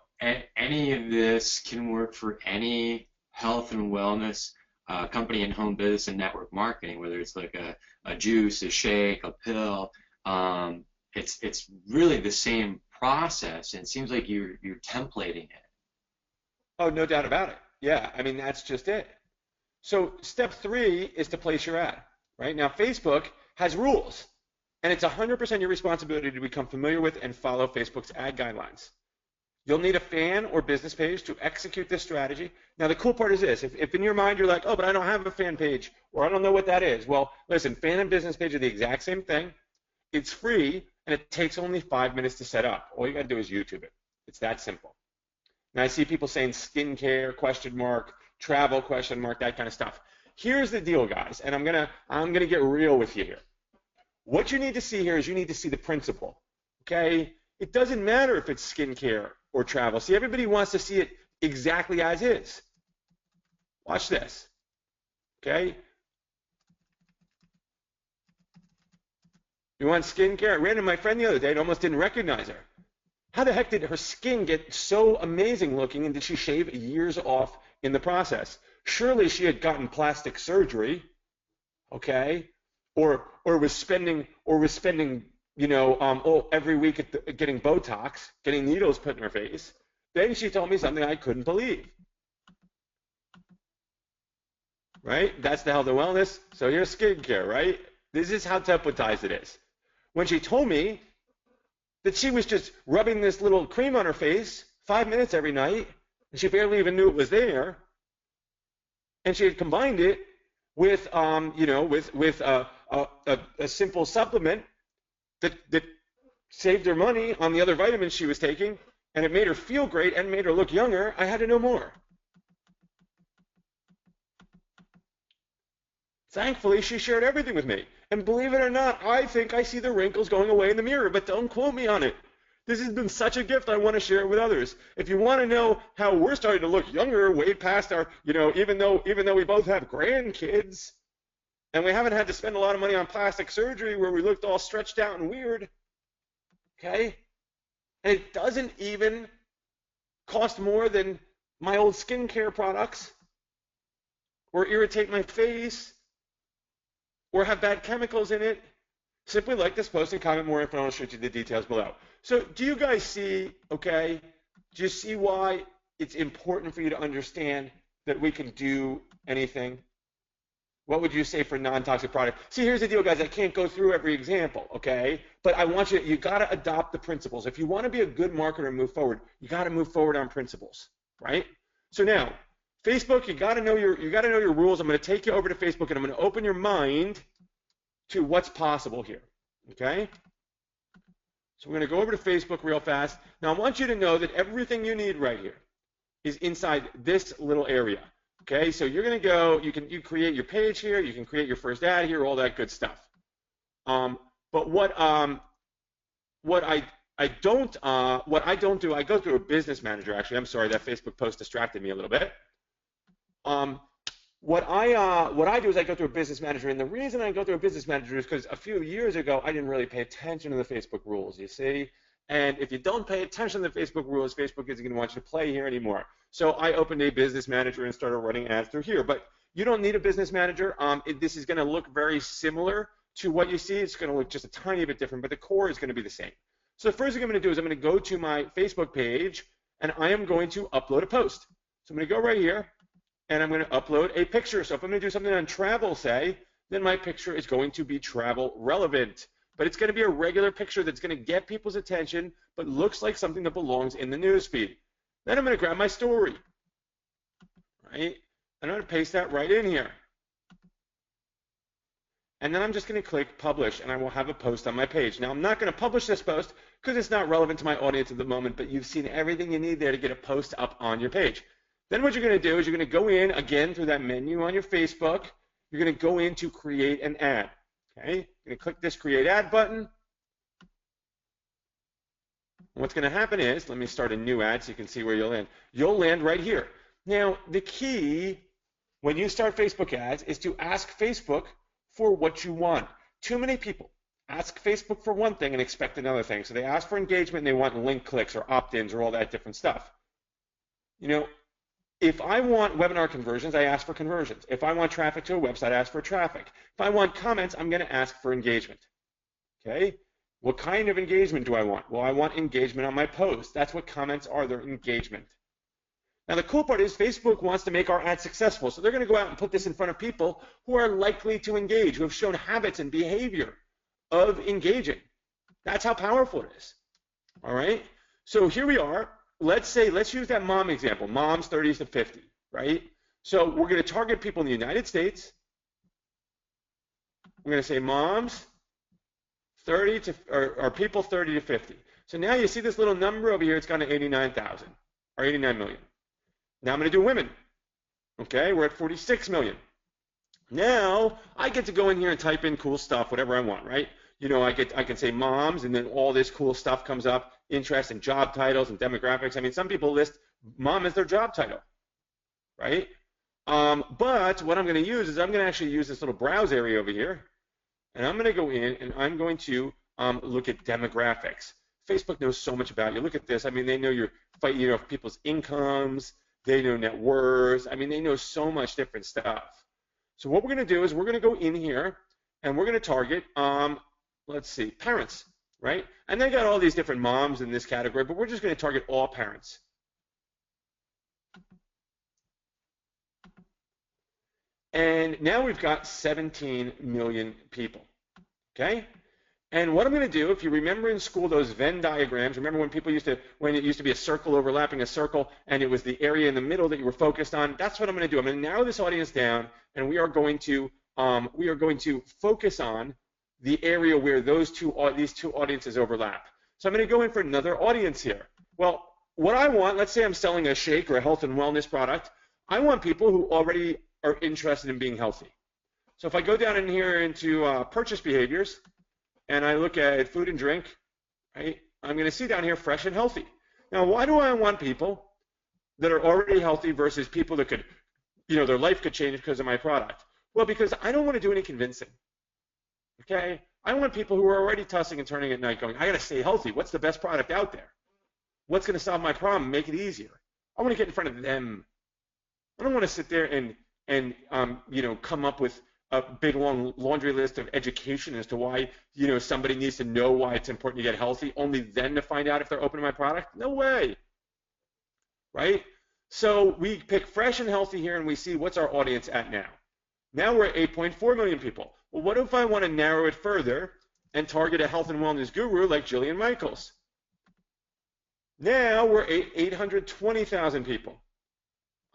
Speaker 1: any of this can work for any health and wellness company in home business and network marketing, whether it's like a juice, a shake, a pill. It's really the same process, and it seems like you're templating it.
Speaker 2: Oh, no doubt about it. Yeah, I mean, that's just it. So step 3 is to place your ad, right? Now, Facebook has rules, and it's 100% your responsibility to become familiar with and follow Facebook's ad guidelines. You'll need a fan or business page to execute this strategy. Now, the cool part is this. If in your mind you're like, oh, but I don't have a fan page, or I don't know what that is. Well, listen, fan and business page are the exact same thing. It's free, and it takes only 5 minutes to set up. All you got to do is YouTube it. It's that simple. Now, I see people saying skincare, question mark, travel, question mark, that kind of stuff. Here's the deal, guys, and I'm gonna get real with you here. What you need to see here is you need to see the principle, okay? It doesn't matter if it's skincare or travel. See, everybody wants to see it exactly as is. Watch this, okay? You want skincare? I ran into my friend the other day and almost didn't recognize her. How the heck did her skin get so amazing looking, and did she shave years off in the process? Surely she had gotten plastic surgery, okay? Or was spending every week getting Botox, getting needles put in her face. Then she told me something I couldn't believe. right? That's the health and wellness. So here's skincare, right? This is how templatized it is. When she told me that she was just rubbing this little cream on her face 5 minutes every night, and she barely even knew it was there, and she had combined it with, a simple supplement that saved her money on the other vitamins she was taking, and it made her feel great and made her look younger, I had to know more. Thankfully, she shared everything with me. And believe it or not, I think I see the wrinkles going away in the mirror, but don't quote me on it. This has been such a gift. I want to share it with others. If you want to know how we're starting to look younger, way past our, even though we both have grandkids, and we haven't had to spend a lot of money on plastic surgery where we looked all stretched out and weird, okay? And it doesn't even cost more than my old skincare products, or irritate my face, or have bad chemicals in it. Simply like this post and comment more info, and I'll show you the details below. So do you guys see, okay, do you see why it's important for you to understand that we can do anything? What would you say for non-toxic product? See, here's the deal, guys. I can't go through every example, okay? But I want you got to adopt the principles. If you want to be a good marketer and move forward, you got to move forward on principles, right? So now, Facebook, you got to know your rules. I'm going to take you over to Facebook, and I'm going to open your mind to what's possible here, okay? So we're going to go over to Facebook real fast. Now, I want you to know that everything you need right here is inside this little area, okay? So you're going to go, you create your page here, you can create your first ad here, all that good stuff. But what I don't do, I go through a business manager, actually. I'm sorry, that Facebook post distracted me a little bit. What I do is I go through a business manager, and the reason I go through a business manager is because a few years ago I didn't really pay attention to the Facebook rules, you see? And if you don't pay attention to the Facebook rules, Facebook isn't going to want you to play here anymore. So I opened a business manager and started running ads through here. But you don't need a business manager. This is going to look very similar to what you see. It's going to look just a tiny bit different, but the core is going to be the same. So the first thing I'm going to do is I'm going to go to my Facebook page, and I am going to upload a post. So I'm going to go right here, and I'm going to upload a picture. So if I'm going to do something on travel, say, then my picture is going to be travel relevant. But it's going to be a regular picture that's going to get people's attention, but looks like something that belongs in the newsfeed. Then I'm going to grab my story, right? And I'm going to paste that right in here. And then I'm just going to click publish, and I will have a post on my page. Now, I'm not going to publish this post because it's not relevant to my audience at the moment, but you've seen everything you need there to get a post up on your page. Then what you're going to do is you're going to go in, again, through that menu on your Facebook. You're going to go in to create an ad. Okay? You're going to click this create ad button. What's going to happen is, let me start a new ad so you can see where you'll land. You'll land right here. Now, the key when you start Facebook ads is to ask Facebook for what you want. Too many people ask Facebook for one thing and expect another thing. So they ask for engagement and they want link clicks or opt-ins or all that different stuff. If I want webinar conversions, I ask for conversions. If I want traffic to a website, I ask for traffic. If I want comments, I'm going to ask for engagement. Okay? What kind of engagement do I want? Well, I want engagement on my post. That's what comments are. They're engagement. Now, the cool part is Facebook wants to make our ads successful. So they're going to go out and put this in front of people who are likely to engage, who have shown habits and behavior of engaging. That's how powerful it is. All right? So here we are. Let's use that mom example, moms 30s to 50, right? So we're going to target people in the United States. We're going to say moms 30 to, or people 30 to 50. So now you see this little number over here, it's gone to 89,000 or 89 million. Now I'm going to do women. Okay, we're at 46 million. Now I get to go in here and type in cool stuff, whatever I want, right? I can say moms, and then all this cool stuff comes up, interest and job titles and demographics. I mean, some people list mom as their job title, right? But what I'm going to use is I'm going to actually use this little browse area over here, and I'm going to go in and I'm going to look at demographics. Facebook knows so much about you. Look at this. I mean, they know people's incomes. They know net worth. I mean, they know so much different stuff. So what we're going to do is we're going to go in here and we're going to target, let's see, parents, right? And they got all these different moms in this category, but we're just going to target all parents. And now we've got 17 million people, okay? And what I'm going to do, if you remember in school those Venn diagrams, remember when people when it used to be a circle overlapping a circle and it was the area in the middle that you were focused on, that's what I'm going to do. I'm going to narrow this audience down and we are going to focus on the area where these two audiences overlap. So I'm going to go in for another audience here. Well, what I want, let's say I'm selling a shake or a health and wellness product, I want people who already are interested in being healthy. So if I go down in here into purchase behaviors and I look at food and drink, right, I'm going to see down here fresh and healthy. Now, why do I want people that are already healthy versus people that could, their life could change because of my product? Well, because I don't want to do any convincing. Okay? I want people who are already tossing and turning at night going, I got to stay healthy. What's the best product out there? What's going to solve my problem, make it easier? I want to get in front of them. I don't want to sit there and come up with a big long laundry list of education as to why, somebody needs to know why it's important to get healthy, only then to find out if they're open to my product. No way. Right? So we pick fresh and healthy here and we see what's our audience at now. Now we're at 8.4 million people. Well, what if I want to narrow it further and target a health and wellness guru like Jillian Michaels? Now we're at 820,000 people.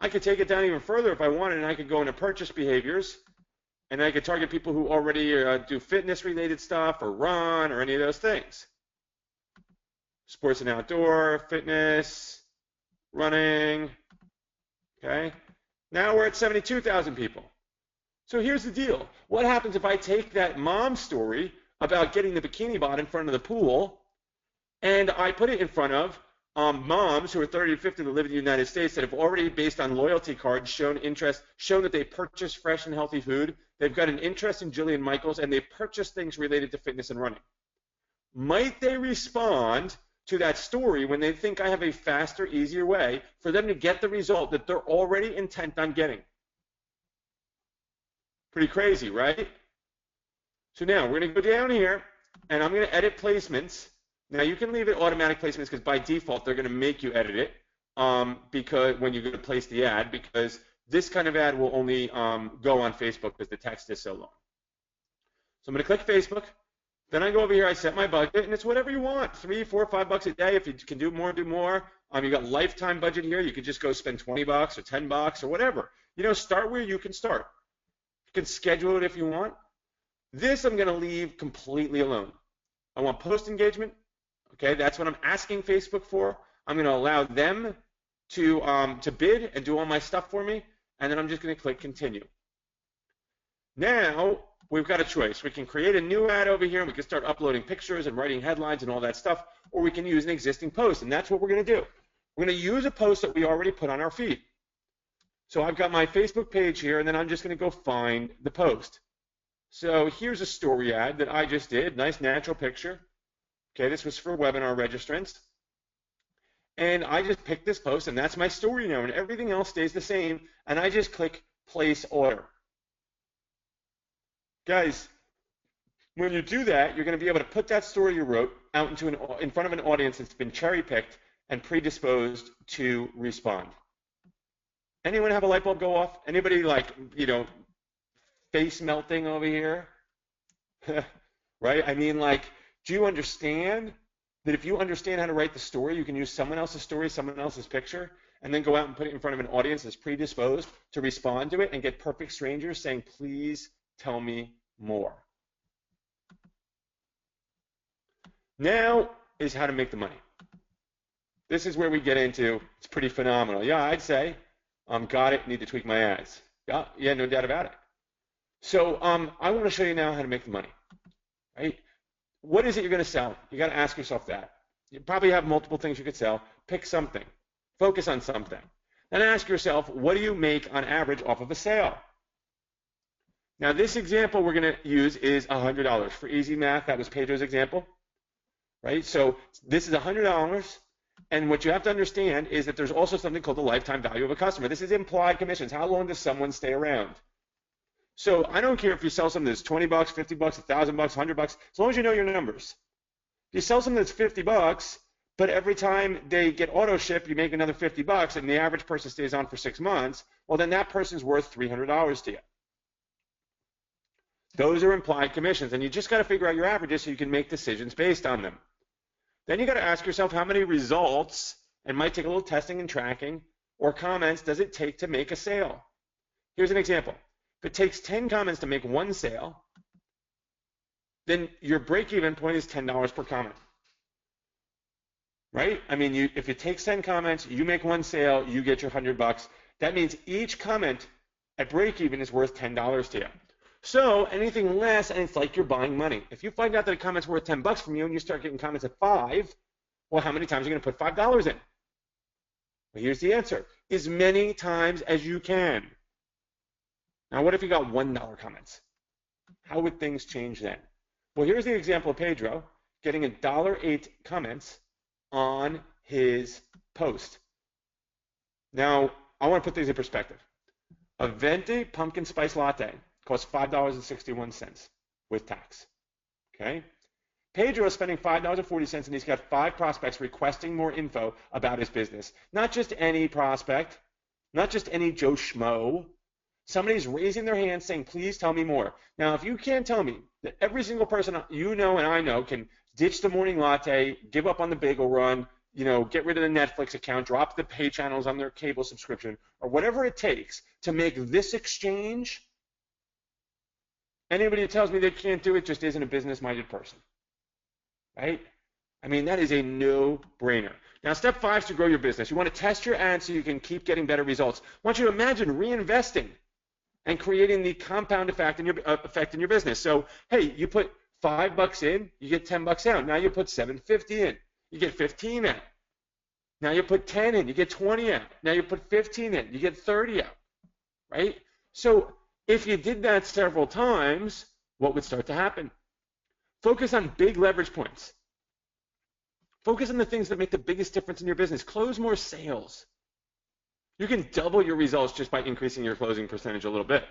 Speaker 2: I could take it down even further if I wanted, and I could go into purchase behaviors, and I could target people who already do fitness-related stuff or run or any of those things. Sports and outdoor, fitness, running, okay? Now we're at 72,000 people. So here's the deal. What happens if I take that mom story about getting the bikini bot in front of the pool and I put it in front of moms who are 30 to 50 that live in the United States that have already, based on loyalty cards, shown that they purchase fresh and healthy food, they've got an interest in Jillian Michaels, and they've purchased things related to fitness and running. Might they respond to that story when they think I have a faster, easier way for them to get the result that they're already intent on getting? Pretty crazy, right? So now we're going to go down here, and I'm going to edit placements. Now you can leave it automatic placements because by default they're going to make you edit it because when you go to place the ad, because this kind of ad will only go on Facebook because the text is so long. So I'm going to click Facebook. Then I go over here, I set my budget, and it's whatever you want, $3, $4, $5 a day. If you can do more, do more. You got lifetime budget here. You could just go spend $20 or $10 or whatever. Start where you can start. You can schedule it if you want. This I'm going to leave completely alone. I want post engagement. Okay, that's what I'm asking Facebook for. I'm going to allow them to bid and do all my stuff for me, and then I'm just going to click continue. Now we've got a choice. We can create a new ad over here, and we can start uploading pictures and writing headlines and all that stuff, or we can use an existing post, and that's what we're going to do. We're going to use a post that we already put on our feed. So I've got my Facebook page here, and then I'm just going to go find the post. So here's a story ad that I just did. Nice natural picture. Okay, this was for webinar registrants. And I just picked this post, and that's my story now, and everything else stays the same, and I just click place order. Guys, when you do that, you're going to be able to put that story you wrote out in front of an audience that's been cherry-picked and predisposed to respond. Anyone have a light bulb go off? Anybody face melting over here? Right? I mean, do you understand that if you understand how to write the story, you can use someone else's story, someone else's picture, and then go out and put it in front of an audience that's predisposed to respond to it and get perfect strangers saying, please tell me more. Now is how to make the money. This is where we get into, it's pretty phenomenal. Yeah, I'd say, got it, need to tweak my ads. Yeah, no doubt about it. So I want to show you now how to make the money, right? What is it you're going to sell? You got to ask yourself that. You probably have multiple things you could sell. Pick something. Focus on something. Then ask yourself, what do you make on average off of a sale? Now this example we're going to use is $100. For easy math, that was Pedro's example, right? So this is $100. And what you have to understand is that there's also something called the lifetime value of a customer. This is implied commissions. How long does someone stay around? So I don't care if you sell something that's $20, $50, $1,000, $100, as long as you know your numbers. If you sell something that's $50, but every time they get auto ship, you make another $50, and the average person stays on for 6 months, well, then that person's worth $300 to you. Those are implied commissions, and you just got to figure out your averages so you can make decisions based on them. Then you got to ask yourself how many results, and might take a little testing and tracking, or comments does it take to make a sale? Here's an example. If it takes 10 comments to make one sale, then your break-even point is $10 per comment, right? I mean, if it takes 10 comments, you make one sale, you get your $100. That means each comment at break-even is worth $10 to you. So anything less, and it's like you're buying money. If you find out that a comment's worth $10 from you and you start getting comments at 5, well, how many times are you going to put $5 in? Well, here's the answer. As many times as you can. Now, what if you got $1 comments? How would things change then? Well, here's the example of Pedro getting $1.08 comments on his post. Now, I want to put things in perspective. A venti pumpkin spice latte costs $5.61 with tax. Okay? Pedro is spending $5.40 and he's got 5 prospects requesting more info about his business. Not just any prospect, not just any Joe Schmo. Somebody's raising their hand saying, please tell me more. Now, if you can't tell me that every single person you know and I know can ditch the morning latte, give up on the bagel run, get rid of the Netflix account, drop the pay channels on their cable subscription, or whatever it takes to make this exchange, anybody who tells me they can't do it just isn't a business-minded person, right? I mean, that is a no-brainer. Now, step 5 is to grow your business. You want to test your ads so you can keep getting better results. I want you to imagine reinvesting and creating the compound effect in your business. So, hey, you put $5 in, you get $10 out. Now you put $7.50 in, you get 15 out. Now you put 10 in, you get 20 out. Now you put 15 in, you get 30 out, right? So if you did that several times, what would start to happen? Focus on big leverage points. Focus on the things that make the biggest difference in your business. Close more sales. You can double your results just by increasing your closing percentage a little bit.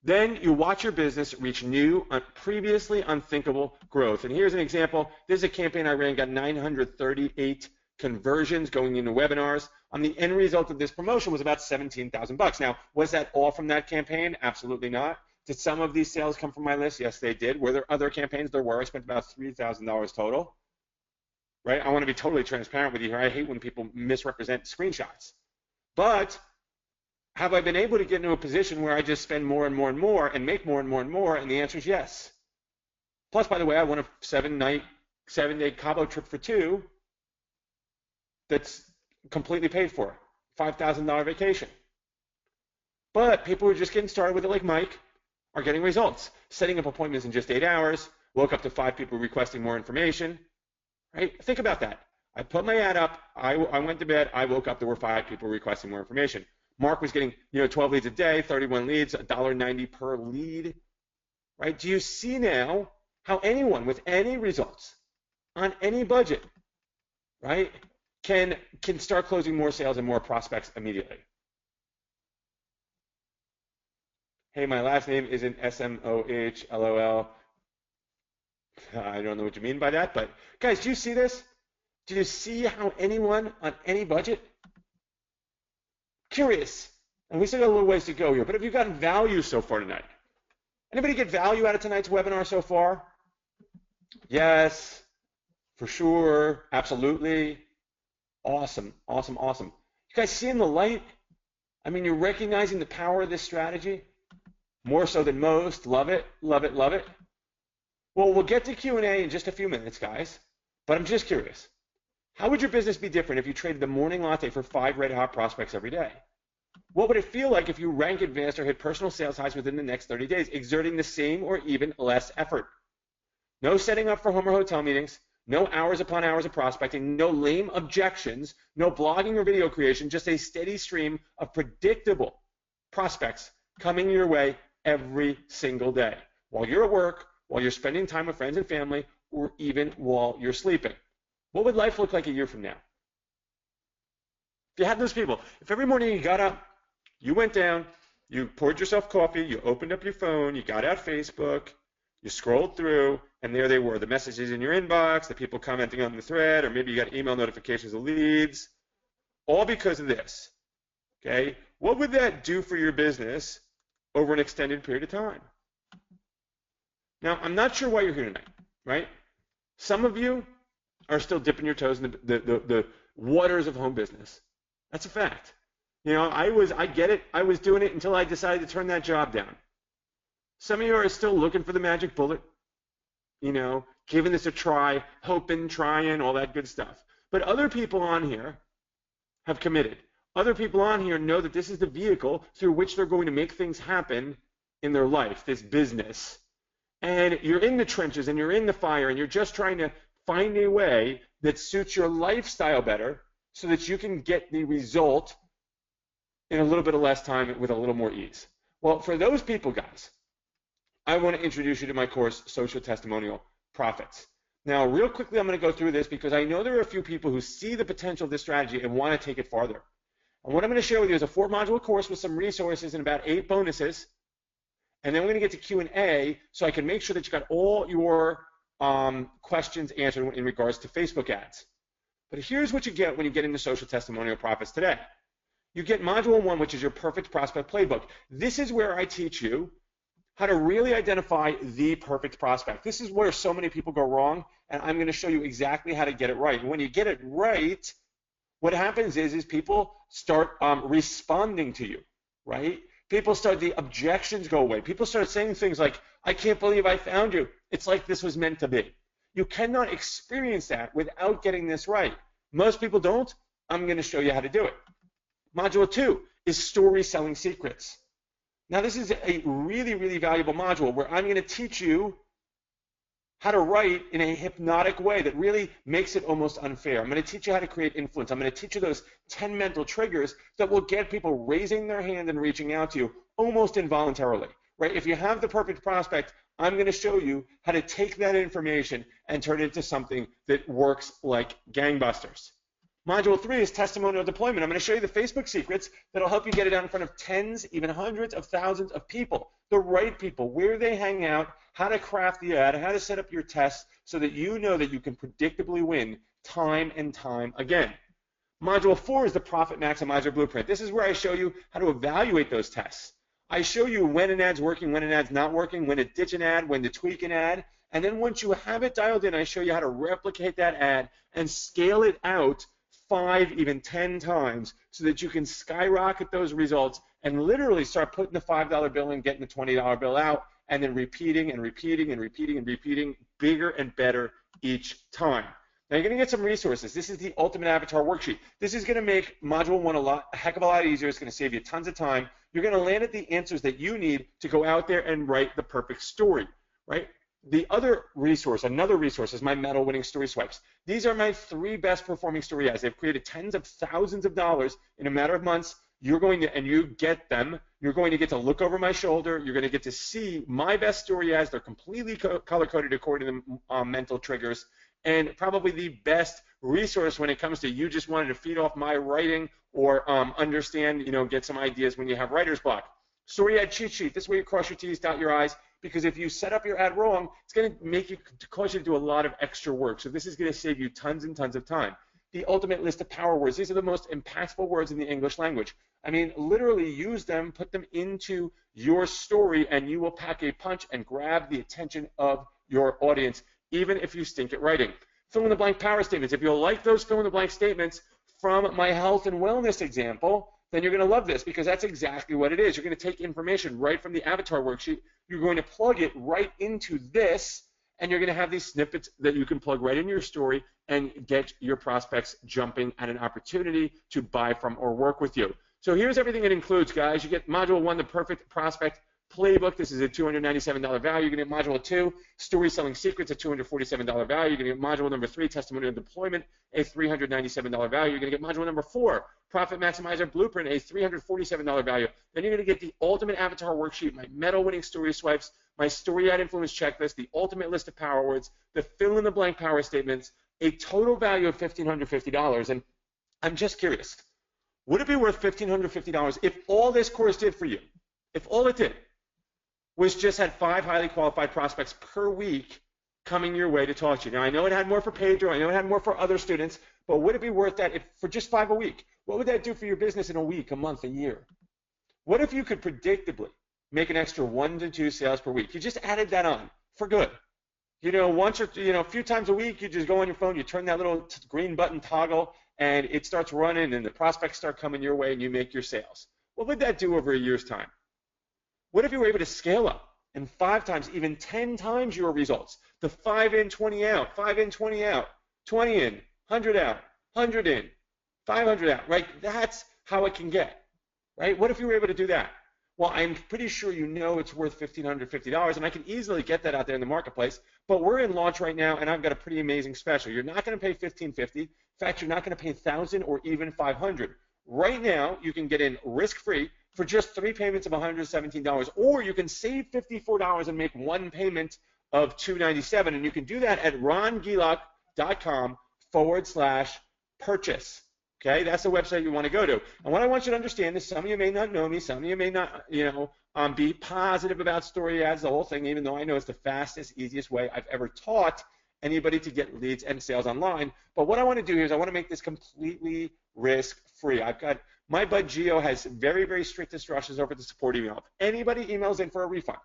Speaker 2: Then you watch your business reach new, previously unthinkable growth. And here's an example. This is a campaign I ran, got 938 conversions going into webinars. The end result of this promotion was about $17,000. Now, was that all from that campaign? Absolutely not. Did some of these sales come from my list? Yes, they did. Were there other campaigns? There were. I spent about $3,000 total. Right? I want to be totally transparent with you here. I hate when people misrepresent screenshots. But have I been able to get into a position where I just spend more and more and more and make more and more and more? And the answer is yes. Plus, by the way, I won a 7-day Cabo trip for 2 that's completely paid for. $5,000 vacation. But people who are just getting started with it like Mike are getting results. Setting up appointments in just 8 hours, woke up to 5 people requesting more information. Right? Think about that. I put my ad up, I went to bed, I woke up, there were 5 people requesting more information. Mark was getting 12 leads a day, 31 leads, $1.90 per lead. Right? Do you see now how anyone with any results on any budget, right, can start closing more sales and more prospects immediately? Hey, my last name isn't SMOH, LOL. I don't know what you mean by that, but guys, do you see this? Do you see how anyone on any budget? Curious, and we still got a little ways to go here, but have you gotten value so far tonight? Anybody get value out of tonight's webinar so far? Yes, for sure, absolutely. Awesome, awesome, awesome. You guys seeing the light? I mean, you're recognizing the power of this strategy? More so than most. Love it, love it, love it. Well, we'll get to Q&A in just a few minutes, guys, but I'm just curious. How would your business be different if you traded the morning latte for 5 red-hot prospects every day? What would it feel like if you rank advanced or hit personal sales highs within the next 30 days, exerting the same or even less effort? No setting up for home or hotel meetings, no hours upon hours of prospecting, no lame objections, no blogging or video creation, just a steady stream of predictable prospects coming your way every single day while you're at work, while you're spending time with friends and family, or even while you're sleeping. What would life look like a year from now? If you had those people, if every morning you got up, you went down, you poured yourself coffee, you opened up your phone, you got out Facebook, you scrolled through, and there they were, the messages in your inbox, the people commenting on the thread, or maybe you got email notifications of leads, all because of this, okay? What would that do for your business over an extended period of time? Now, I'm not sure why you're here tonight, right? Some of you are still dipping your toes in the waters of home business. That's a fact. You know, I get it. I was doing it until I decided to turn that job down. Some of you are still looking for the magic bullet, you know, giving this a try, hoping, trying, all that good stuff. But other people on here have committed. Other people on here know that this is the vehicle through which they're going to make things happen in their life, this business. And you're in the trenches and you're in the fire and you're just trying to find a way that suits your lifestyle better so that you can get the result in a little bit of less time with a little more ease. Well, for those people, guys, I want to introduce you to my course, Social Testimonial Profits. Now, real quickly, I'm going to go through this because I know there are a few people who see the potential of this strategy and want to take it farther. And what I'm going to share with you is a 4-module course with some resources and about 8 bonuses. And then we're going to get to Q&A so I can make sure that you got all your questions answered in regards to Facebook ads. But here's what you get when you get into Social Testimonial Profits today. You get Module 1, which is your perfect prospect playbook. This is where I teach you how to really identify the perfect prospect. This is where so many people go wrong, and I'm going to show you exactly how to get it right. And when you get it right, what happens is people start responding to you, right? People start, the objections go away. People start saying things like, I can't believe I found you. It's like this was meant to be. You cannot experience that without getting this right. Most people don't. I'm going to show you how to do it. Module 2 is story selling secrets. Now, this is a really, really valuable module where I'm going to teach you how to write in a hypnotic way that really makes it almost unfair. I'm going to teach you how to create influence. I'm going to teach you those 10 mental triggers that will get people raising their hand and reaching out to you almost involuntarily, right? If you have the perfect prospect, I'm going to show you how to take that information and turn it into something that works like gangbusters. Module 3 is testimonial deployment. I'm going to show you the Facebook secrets that'll help you get it out in front of tens, even hundreds of thousands of people, the right people, where they hang out, how to craft the ad, how to set up your tests so that you know that you can predictably win time and time again. Module 4 is the Profit Maximizer Blueprint. This is where I show you how to evaluate those tests. I show you when an ad's working, when an ad's not working, when to ditch an ad, when to tweak an ad. And then once you have it dialed in, I show you how to replicate that ad and scale it out 5, even 10 times so that you can skyrocket those results and literally start putting the $5 bill in, getting the $20 bill out, and then repeating and repeating and repeating and repeating bigger and better each time. Now you're going to get some resources. This is the Ultimate Avatar Worksheet. This is going to make Module 1 a heck of a lot easier. It's going to save you tons of time. You're going to land at the answers that you need to go out there and write the perfect story, right? The other resource, another resource, is my medal winning story swipes. These are my 3 best performing story ads. They've created tens of thousands of dollars in a matter of months. You're going to, and you get them, you're going to get to look over my shoulder. You're going to get to see my best story ads. They're completely color-coded according to mental triggers, and probably the best resource when it comes to you just wanting to feed off my writing or understand, get some ideas when you have writer's block. Story ad cheat sheet. This is where you cross your T's, dot your I's, because if you set up your ad wrong, it's going to cause you to do a lot of extra work. So this is going to save you tons and tons of time. The ultimate list of power words. These are the most impactful words in the English language. I mean, literally use them, put them into your story, and you will pack a punch and grab the attention of your audience, even if you stink at writing. Fill in the blank power statements. If you'll like those fill in the blank statements from my health and wellness example, then you're going to love this because that's exactly what it is. You're going to take information right from the avatar worksheet. You're going to plug it right into this, and you're going to have these snippets that you can plug right in your story and get your prospects jumping at an opportunity to buy from or work with you. So here's everything it includes, guys. You get Module 1, the Perfect Prospect Playbook. This is a $297 value. You're going to get Module 2, Story Selling Secrets, a $247 value. You're going to get Module number 3, Testimonial Deployment, a $397 value. You're going to get Module number 4, Profit Maximizer Blueprint, a $347 value. Then you're going to get the Ultimate Avatar Worksheet, my medal-winning story swipes, my Story Ad Influence Checklist, the Ultimate List of Power Words, the fill-in-the-blank power statements, a total value of $1,550. And I'm just curious, would it be worth $1,550 if all this course did for you, if all it did was just had 5 highly qualified prospects per week coming your way to talk to you? Now, I know it had more for Pedro, I know it had more for other students, but would it be worth that if for just 5 a week? What would that do for your business in a week, a month, a year? What if you could predictably make an extra 1 to 2 sales per week? You just added that on, for good. Once or a few times a week, you just go on your phone, you turn that little green button toggle, and it starts running, and the prospects start coming your way, and you make your sales. What would that do over a year's time? What if you were able to scale up and 5 times, even 10 times your results? The 5 in, 20 out, 5 in, 20 out, 20 in, 100 out, 100 in, 500 out, right? That's how it can get, right? What if you were able to do that? Well, I'm pretty sure it's worth $1,550, and I can easily get that out there in the marketplace, but we're in launch right now, and I've got a pretty amazing special. You're not going to pay $1,550. In fact, you're not going to pay $1,000 or even $500. Right now, you can get in risk-free for just 3 payments of $117, or you can save $54 and make 1 payment of $297, and you can do that at rongielak.com/purchase. Okay, that's the website you want to go to. And what I want you to understand is some of you may not know me, some of you may not, be positive about story ads, the whole thing, even though I know it's the fastest, easiest way I've ever taught anybody to get leads and sales online. But what I want to do here is I want to make this completely risk-free. My bud Gio has very, very strict instructions over the support email. If anybody emails in for a refund,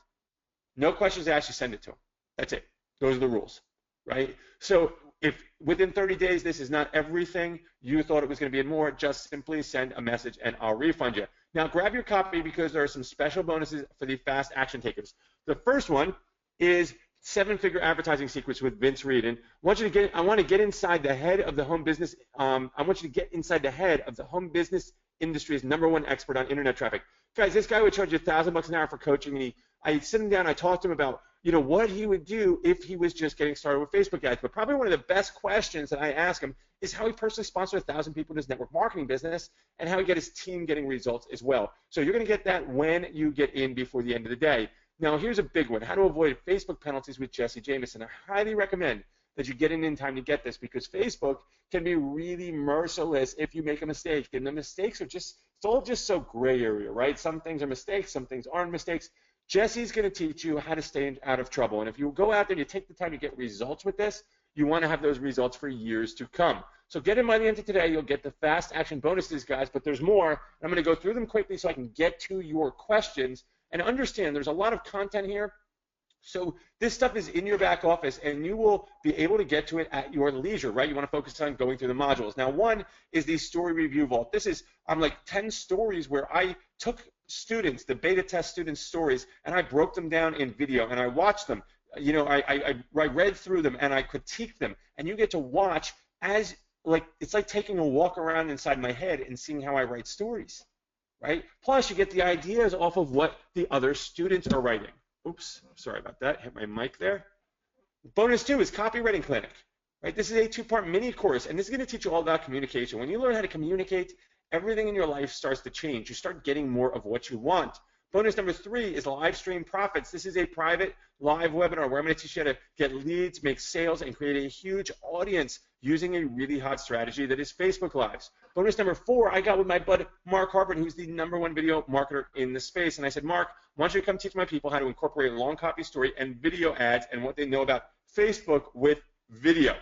Speaker 2: no questions asked, you send it to them. That's it. Those are the rules, right? So if within 30 days this is not everything you thought it was going to be and more, just simply send a message and I'll refund you. Now grab your copy because there are some special bonuses for the fast action takers. The first one is 7-figure advertising secrets with Vince Reed. And I want to get inside the head of the home business. I want you to get inside the head of the home business industry's #1 expert on internet traffic. Guys, this guy would charge you $1,000 an hour for coaching, and I sit him down, I talked to him about what he would do if he was just getting started with Facebook ads. But probably one of the best questions that I ask him is how he personally sponsored 1,000 people in his network marketing business and how he get his team getting results as well. So you're going to get that when you get in before the end of the day. Now here's a big one: how to avoid Facebook penalties with Jesse Jameson. I highly recommend that you get in time to get this, because Facebook can be really merciless if you make a mistake. And the mistakes are it's all just so gray area, right? Some things are mistakes, some things aren't mistakes. Jesse's going to teach you how to stay out of trouble. And if you go out there and you take the time to get results with this, you want to have those results for years to come. So get in by the end of today. You'll get the fast action bonuses, guys, but there's more. I'm going to go through them quickly so I can get to your questions. And understand there's a lot of content here. So this stuff is in your back office, and you will be able to get to it at your leisure, right? You want to focus on going through the modules. Now, one is the story review vault. I'm like 10 stories where I took students, the beta test students' stories, and I broke them down in video, and I watched them. I read through them, and I critiqued them. And you get to watch it's like taking a walk around inside my head and seeing how I write stories, right? Plus, you get the ideas off of what the other students are writing. Oops, sorry about that. Hit my mic there. Bonus 2 is copywriting clinic, right? This is a 2-part mini course, and this is going to teach you all about communication. When you learn how to communicate, everything in your life starts to change. You start getting more of what you want. Bonus number 3 is live stream profits. This is a private live webinar where I'm going to teach you how to get leads, make sales, and create a huge audience using a really hot strategy that is Facebook Lives. Bonus number 4, I got with my bud Mark Harper, who's the #1 video marketer in the space. And I said, Mark, I want you to come teach my people how to incorporate long copy story and video ads and what they know about Facebook with video.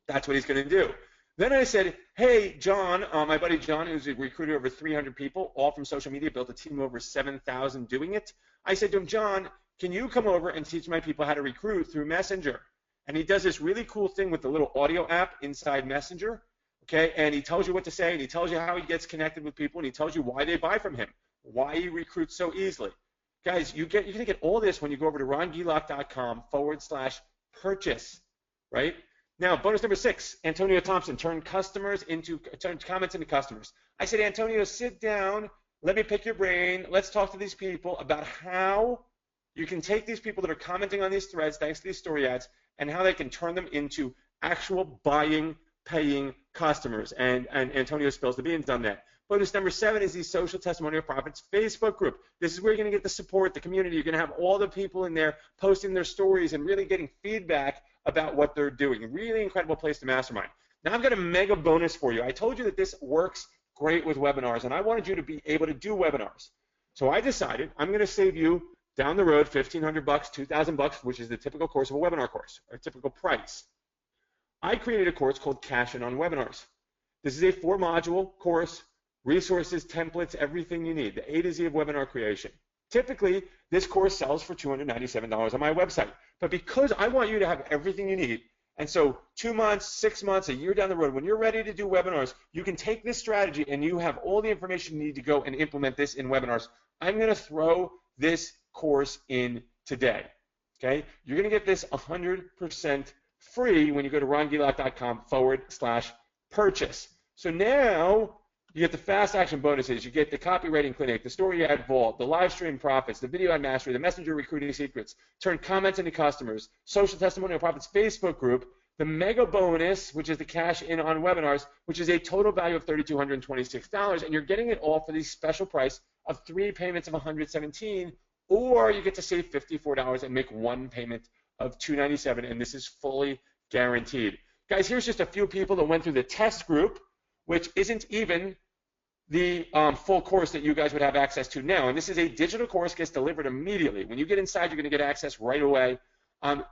Speaker 2: That's what he's going to do. Then I said, hey, John, my buddy John, who's a recruiter over 300 people, all from social media, built a team of over 7,000 doing it. I said to him, John, can you come over and teach my people how to recruit through Messenger? And he does this really cool thing with the little audio app inside Messenger, okay? And he tells you what to say, and he tells you how he gets connected with people, and he tells you why they buy from him, why he recruits so easily. Guys, you're going to get all this when you go over to rongielak.com/purchase, right? Now, bonus number 6, Antonio Thompson, turn comments into customers. I said, Antonio, sit down, let me pick your brain, let's talk to these people about how you can take these people that are commenting on these threads, thanks to these story ads, and how they can turn them into actual buying, paying customers. And Antonio spills the beans on that. Bonus number 7 is the Social Testimonial Profits Facebook group. This is where you're going to get the support, the community. You're going to have all the people in there posting their stories and really getting feedback about what they're doing. A really incredible place to mastermind. Now I've got a mega bonus for you. I told you that this works great with webinars, and I wanted you to be able to do webinars. So I decided I'm going to save you down the road $1,500, $2,000, which is the typical course of a webinar course, or typical price. I created a course called Cash In on Webinars. This is a 4-module course, resources, templates, everything you need, the A to Z of webinar creation. Typically, this course sells for $297 on my website. But because I want you to have everything you need, and so 2 months, 6 months, a year down the road, when you're ready to do webinars, you can take this strategy and you have all the information you need to go and implement this in webinars. I'm going to throw this course in today. Okay? You're going to get this 100% free when you go to rongilak.com/purchase. So now you get the fast action bonuses, you get the copywriting clinic, the story ad vault, the live stream profits, the video ad mastery, the messenger recruiting secrets, turn comments into customers, social testimonial profits Facebook group, the mega bonus, which is the cash in on webinars, which is a total value of $3,226, and you're getting it all for the special price of 3 payments of $117, or you get to save $54 and make 1 payment of $297, and this is fully guaranteed. Guys, here's just a few people that went through the test group, which isn't even the full course that you guys would have access to now. And this is a digital course, gets delivered immediately. When you get inside, you're going to get access right away.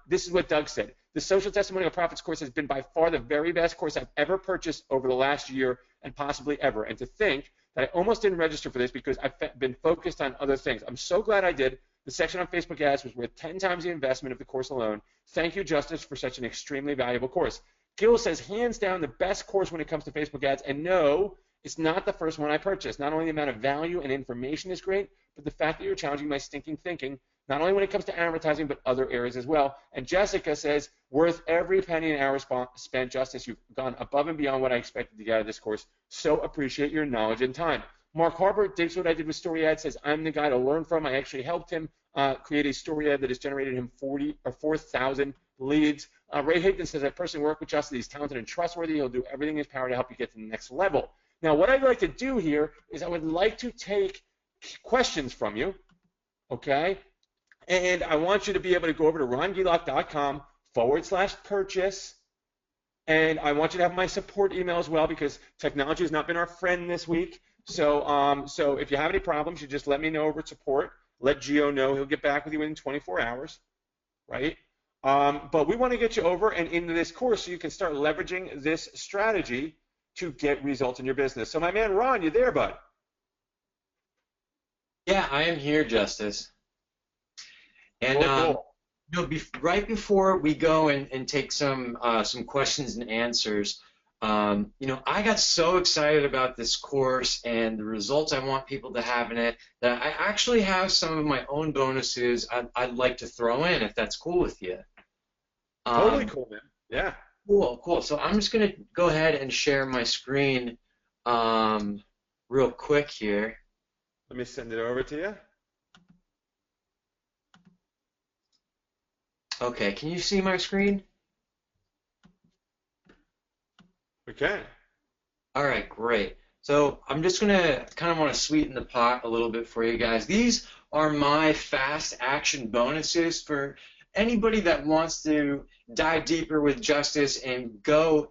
Speaker 2: This is what Doug said. The Social Testimonial Profits course has been by far the very best course I've ever purchased over the last year and possibly ever. And to think that I almost didn't register for this because I've been focused on other things. I'm so glad I did. The section on Facebook ads was worth 10 times the investment of the course alone. Thank you, Justice, for such an extremely valuable course. Gil says, hands down, the best course when it comes to Facebook ads. And no, it's not the first one I purchased. Not only the amount of value and information is great, but the fact that you're challenging my stinking thinking, not only when it comes to advertising, but other areas as well. And Jessica says, worth every penny and hour spent, Justice. You've gone above and beyond what I expected to get out of this course. So appreciate your knowledge and time. Mark Harper digs what I did with story ads, says, I'm the guy to learn from. I actually helped him create a story ad that has generated him 4,000 leads. Ray Higdon says, I personally work with Justice. He's talented and trustworthy. He'll do everything in his power to help you get to the next level. Now, what I'd like to do here is I would like to take questions from you, okay? And I want you to be able to go over to rongilak.com/purchase. And I want you to have my support email as well, because technology has not been our friend this week. So, so if you have any problems, you just let me know over at support. Let Gio know. He'll get back with you within 24 hours, right? But we want to get you over and into this course so you can start leveraging this strategy to get results in your business. So my man Ron, you there, bud?
Speaker 1: Yeah, I am here, Justice. And
Speaker 2: cool.
Speaker 1: you know, right before we go and take some questions and answers, you know, I got so excited about this course and the results I want people to have in it that I actually have some of my own bonuses I'd like to throw in, if that's cool with you.
Speaker 2: Totally cool, man. Yeah.
Speaker 1: Cool, cool. So I'm just going to go ahead and share my screen real quick here.
Speaker 2: Let me send it over to you.
Speaker 1: Okay, can you see my screen?
Speaker 2: We can.
Speaker 1: All right, great. So I'm just going to kind of want to sweeten the pot a little bit for you guys. These are my fast action bonuses for anybody that wants to dive deeper with Justice and go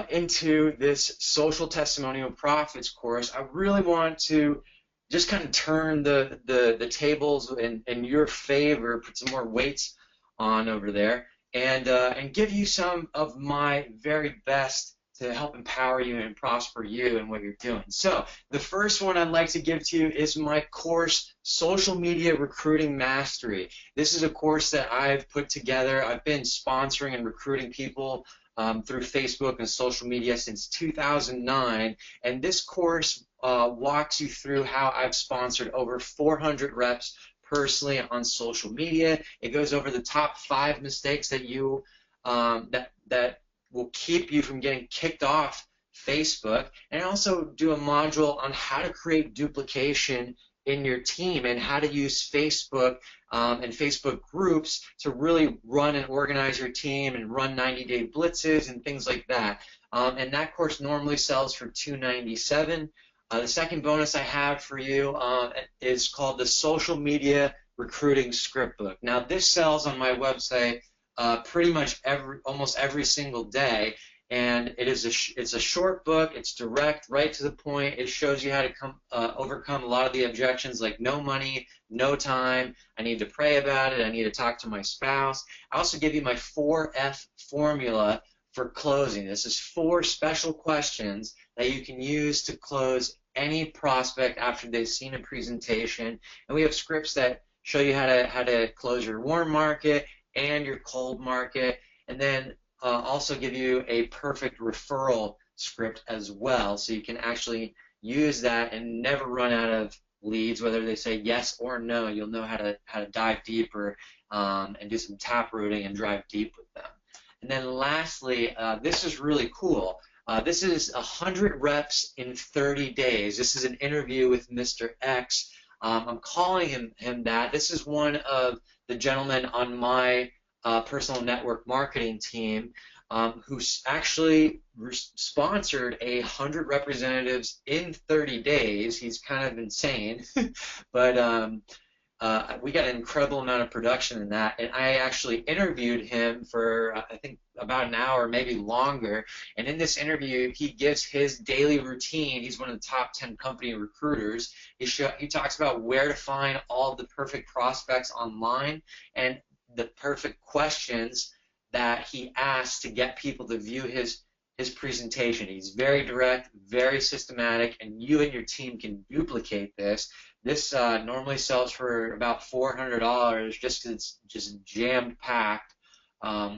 Speaker 1: into this Social Testimonial Profits course. I really want to just kind of turn the tables in your favor, put some more weights on over there, and give you some of my very best to help empower you and prosper you in what you're doing. So the first one I'd like to give to you is my course, Social Media Recruiting Mastery. This is a course that I've put together. I've been sponsoring and recruiting people through Facebook and social media since 2009, and this course walks you through how I've sponsored over 400 reps personally on social media. It goes over the top 5 mistakes that you that will keep you from getting kicked off Facebook, and also do a module on how to create duplication in your team and how to use Facebook and Facebook groups to really run and organize your team and run 90-day blitzes and things like that. And that course normally sells for $297. The second bonus I have for you is called the Social Media Recruiting Script Book. Now this sells on my website pretty much almost every single day, and it's a short book. It's direct, right to the point. It shows you how to overcome a lot of the objections, like no money, no time, I need to pray about it, I need to talk to my spouse. I also give you my 4F formula for closing. This is 4 special questions that you can use to close any prospect after they've seen a presentation. And we have scripts that show you how to close your warm market and your cold market, and then also give you a perfect referral script as well, so you can actually use that and never run out of leads, whether they say yes or no. You'll know how to dive deeper and do some tap rooting and drive deep with them. And then lastly, this is really cool. This is 100 reps in 30 days. This is an interview with Mr. X. I'm calling him that. This is one of the gentlemen on my personal network marketing team who actually sponsored 100 representatives in 30 days. He's kind of insane, but we got an incredible amount of production in that, and I actually interviewed him for I think about an hour, maybe longer. And in this interview, he gives his daily routine. He's one of the top 10 company recruiters. He talks about where to find all the perfect prospects online and the perfect questions that he asks to get people to view his presentation. He's very direct, very systematic, and you and your team can duplicate this. This normally sells for about $400 just because it's just jammed packed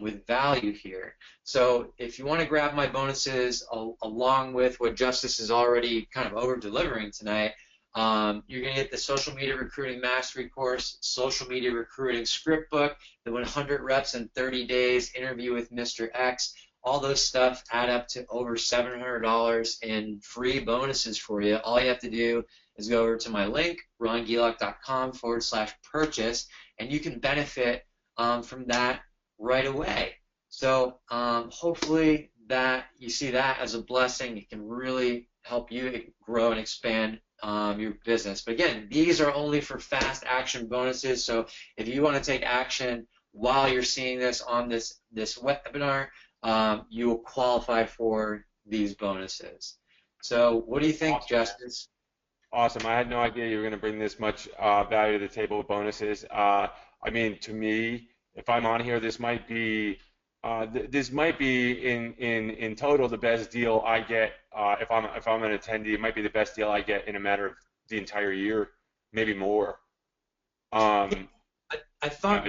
Speaker 1: with value here. So if you want to grab my bonuses along with what Justice is already kind of over-delivering tonight, you're going to get the Social Media Recruiting Mastery course, Social Media Recruiting Script Book, the 100 Reps in 30 Days interview with Mr. X. All those stuff add up to over $700 in free bonuses for you. All you have to do is go over to my link, rongielak.com/purchase, and you can benefit from that right away. So hopefully that you see that as a blessing. It can really help you grow and expand your business. But again, these are only for fast action bonuses. So if you want to take action while you're seeing this on this webinar, you will qualify for these bonuses. So what do you think,
Speaker 2: Awesome.
Speaker 1: Justice?
Speaker 2: Awesome. I had no idea you were going to bring this much value to the table with bonuses. I mean, to me, if I'm on here, this might be in total the best deal I get. If I'm an attendee, it might be the best deal I get in a matter of the entire year, maybe more.
Speaker 1: I thought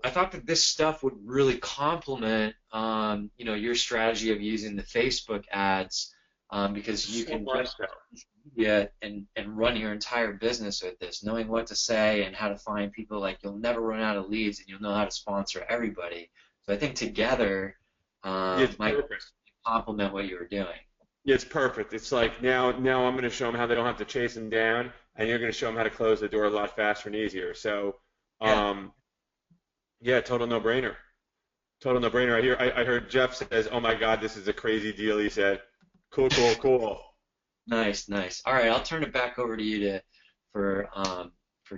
Speaker 1: I thought that this stuff would really complement your strategy of using the Facebook ads, because you can just and run your entire business with this, knowing what to say and how to find people. Like, you'll never run out of leads, and you'll know how to sponsor everybody. So I think together might complement what you were doing.
Speaker 2: Yeah, it's perfect. It's like now I'm going to show them how they don't have to chase them down, and you're going to show them how to close the door a lot faster and easier. So, yeah, total no-brainer. Total no-brainer. I heard Jeff says, "Oh my God, this is a crazy deal." He said, "Cool, cool, cool."
Speaker 1: Nice, nice. All right, I'll turn it back over to you for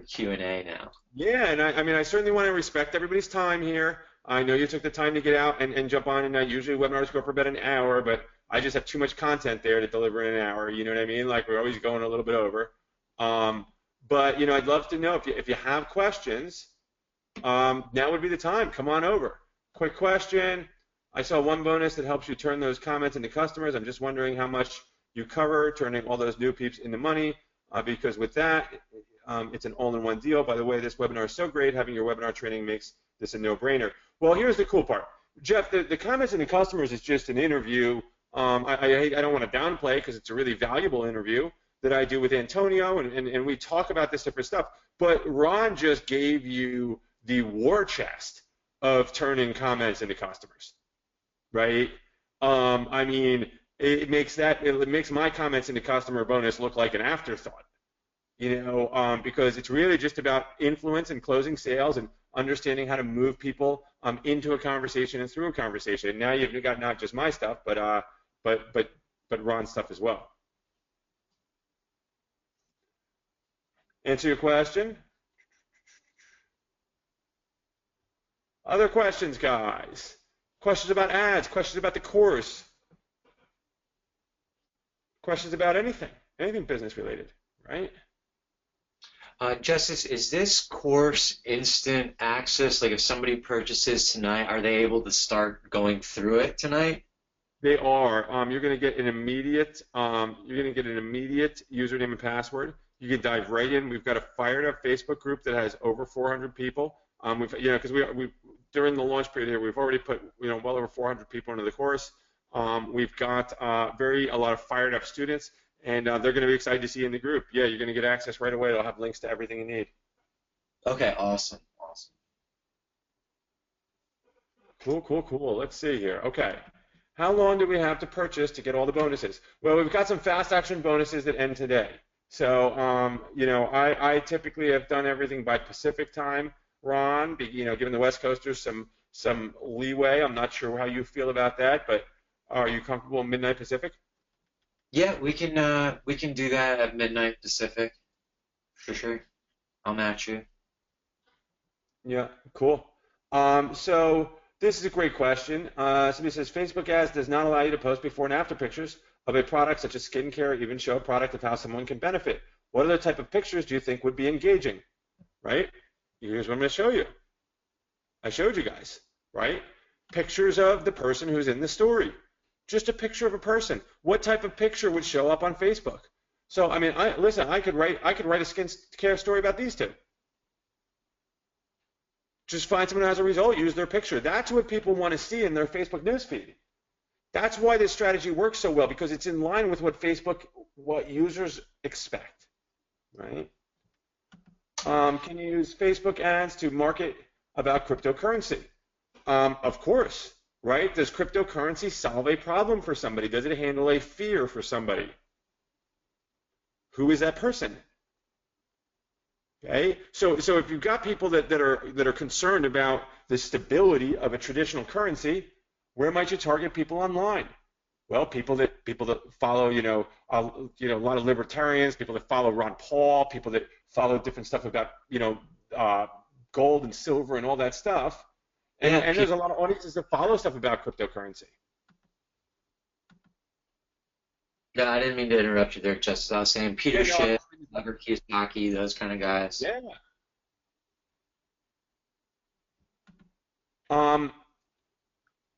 Speaker 1: Q&A now.
Speaker 2: Yeah, and I mean, I certainly want to respect everybody's time here. I know you took the time to get out and jump on, and usually webinars go for about an hour, but I just have too much content there to deliver in an hour. You know what I mean? Like, we're always going a little bit over. But I'd love to know if you have questions. Now would be the time. Come on over. Quick question. I saw one bonus that helps you turn those comments into customers. I'm just wondering how much you cover turning all those new peeps into money, because with that, it's an all-in-one deal. By the way, this webinar is so great. Having your webinar training makes this a no-brainer. Well, here's the cool part. Jeff, the comments into customers is just an interview. I don't want to downplay, because it's a really valuable interview that I do with Antonio, and we talk about this different stuff. But Ron just gave you the war chest of turning comments into customers, right? I mean, it makes my comments into customer bonus look like an afterthought, because it's really just about influence and closing sales and understanding how to move people into a conversation and through a conversation. And now you've got not just my stuff, but Ron's stuff as well. Answer your question? Other questions, guys? Questions about ads? Questions about the course? Questions about anything business related, right?
Speaker 1: Justice, is this course instant access? Like, if somebody purchases tonight, are they able to start going through it tonight?
Speaker 2: They are. You're going to get an immediate. Username and password. You can dive right in. We've got a fired up Facebook group that has over 400 people. Because we during the launch period here, we've already put well over 400 people into the course. We've got a lot of fired up students, and they're going to be excited to see you in the group. Yeah, you're going to get access right away. They'll have links to everything you need.
Speaker 1: Okay, awesome, awesome.
Speaker 2: Cool, cool, cool. Let's see here. Okay. How long do we have to purchase to get all the bonuses? Well, we've got some fast action bonuses that end today. So, I typically have done everything by Pacific time, Ron, giving the West Coasters some leeway. I'm not sure how you feel about that, but are you comfortable midnight Pacific?
Speaker 1: Yeah, we can do that at midnight Pacific for sure. I'll match you.
Speaker 2: Yeah, cool. So this is a great question. Somebody says Facebook ads does not allow you to post before and after pictures of a product such as skincare, or even show a product of how someone can benefit. What other type of pictures do you think would be engaging? Right? Here's what I'm going to show you. I showed you guys, right? Pictures of the person who's in the story. Just a picture of a person. What type of picture would show up on Facebook? So, I mean, I could write a skincare story about these two. Just find someone who has a result, use their picture. That's what people want to see in their Facebook newsfeed. That's why this strategy works so well, because it's in line with what users expect, right? Can you use Facebook ads to market about cryptocurrency? Of course, right? Does cryptocurrency solve a problem for somebody? Does it handle a fear for somebody? Who is that person? Okay, so if you've got people that are concerned about the stability of a traditional currency, where might you target people online? Well, people that follow a lot of libertarians, people that follow Ron Paul, people that follow different stuff about gold and silver and all that stuff, and there's a lot of audiences that follow stuff about cryptocurrency.
Speaker 1: Yeah, I didn't mean to interrupt you there, Justice. I was saying Peter Schiff, Lever Kiyosaki, those kind of guys.
Speaker 2: Yeah.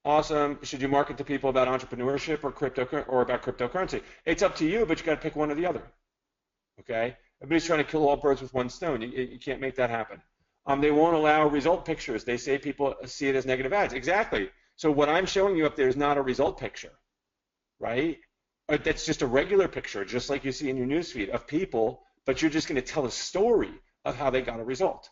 Speaker 2: Awesome. Should you market to people about entrepreneurship or about cryptocurrency? It's up to you, but you got to pick one or the other. Okay. Everybody's trying to kill all birds with one stone. You can't make that happen. They won't allow result pictures. They say people see it as negative ads. Exactly. So what I'm showing you up there is not a result picture, right? That's just a regular picture, just like you see in your newsfeed of people, but you're just going to tell a story of how they got a result.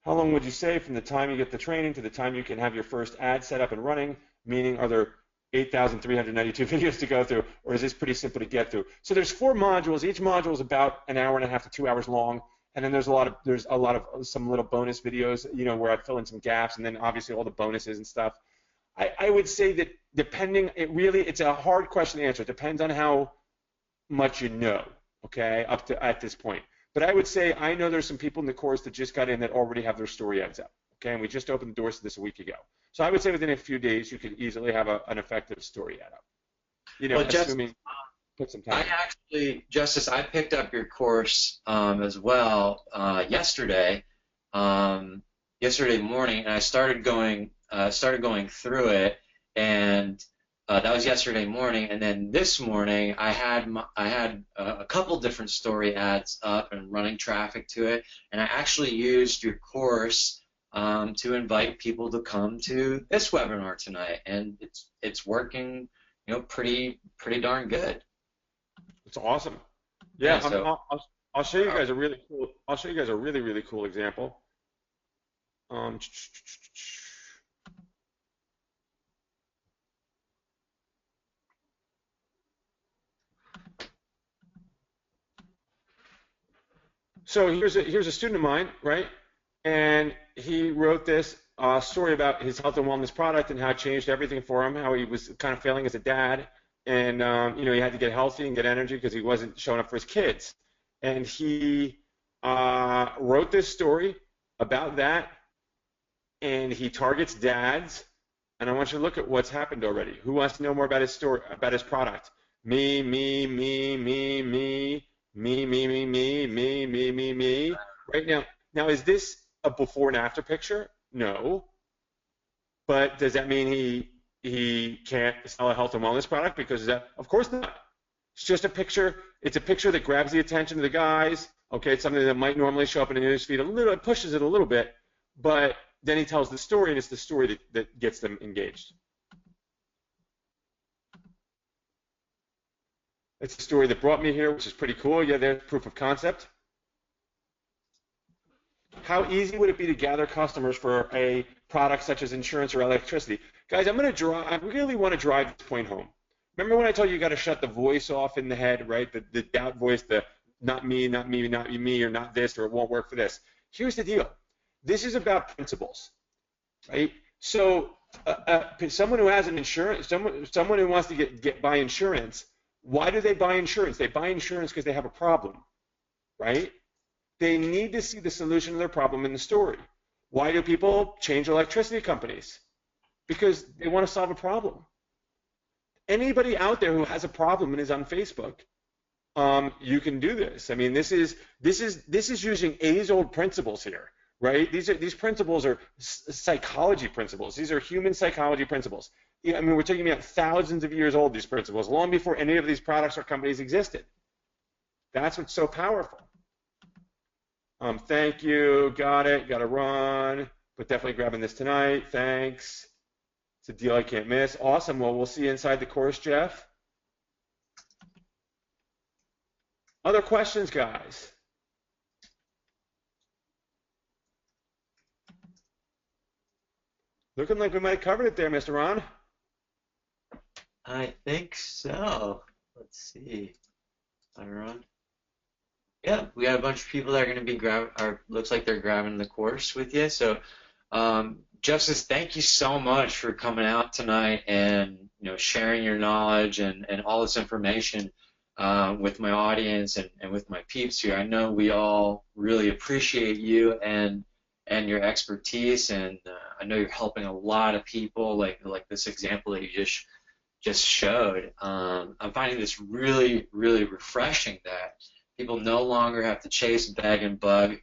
Speaker 2: How long would you say from the time you get the training to the time you can have your first ad set up and running? Meaning, are there 8,392 videos to go through, or is this pretty simple to get through? So there's 4 modules. Each module is about an hour and a half to 2 hours long, and then there's a lot of some little bonus videos, where I fill in some gaps, and then obviously all the bonuses and stuff. I would say that it's a hard question to answer. It depends on how much you know, okay, at this point. But I would say I know there's some people in the course that just got in that already have their story ads up, okay, and we just opened the doors to this a week ago. So I would say within a few days you could easily have an effective story ad up, assuming put some time.
Speaker 1: Justice, I picked up your course as well yesterday morning, and I started going through it, and that was yesterday morning, and then this morning I had a couple different story ads up and running traffic to it, and I actually used your course to invite people to come to this webinar tonight, and it's working, pretty darn good.
Speaker 2: It's awesome. Yeah, I'll show you guys a really cool. I'll show you guys a really, really cool example. So here's a student of mine, right? And he wrote this story about his health and wellness product and how it changed everything for him, how he was kind of failing as a dad, and he had to get healthy and get energy because he wasn't showing up for his kids. And he wrote this story about that, and he targets dads. And I want you to look at what's happened already. Who wants to know more about his story, about his product? Me. Right now, is this a before and after picture? No. But does that mean he he can't sell a health and wellness product because of course not. It's just a picture. It's a picture that grabs the attention of the guys. Okay, it's something that might normally show up in the news feed a little. It pushes it a little bit, but then he tells the story, and it's the story that gets them engaged. It's the story that brought me here, which is pretty cool. Yeah, there's proof of concept. How easy would it be to gather customers for a product such as insurance or electricity? Guys, I really want to drive this point home. Remember when I told you got to shut the voice off in the head, right? The doubt voice, the not me, not me, not me, or not this, or it won't work for this. Here's the deal. This is about principles, right? So someone who has an insurance, someone who wants to buy insurance, why do they buy insurance? They buy insurance because they have a problem, right? They need to see the solution to their problem in the story. Why do people change electricity companies? Because they want to solve a problem. Anybody out there who has a problem and is on Facebook, you can do this. I mean, this is using age-old principles here, right? These principles are psychology principles. These are human psychology principles. I mean, we're talking about thousands of years old, these principles, long before any of these products or companies existed. That's what's so powerful. Thank you. Got it. Got to run. But definitely grabbing this tonight. Thanks. It's a deal I can't miss. Awesome. Well, we'll see you inside the course, Jeff. Other questions, guys? Looking like we might have covered it there, Mr. Ron.
Speaker 1: I think so. Let's see. Hi, Ron. Yeah, we got a bunch of people that are going to be looks like they're grabbing the course with you. So, Justice, thank you so much for coming out tonight and sharing your knowledge and all this information with my audience and with my peeps here. I know we all really appreciate you and your expertise, and I know you're helping a lot of people, like this example that you just showed. I'm finding this really, really refreshing that people no longer have to chase, beg, and bug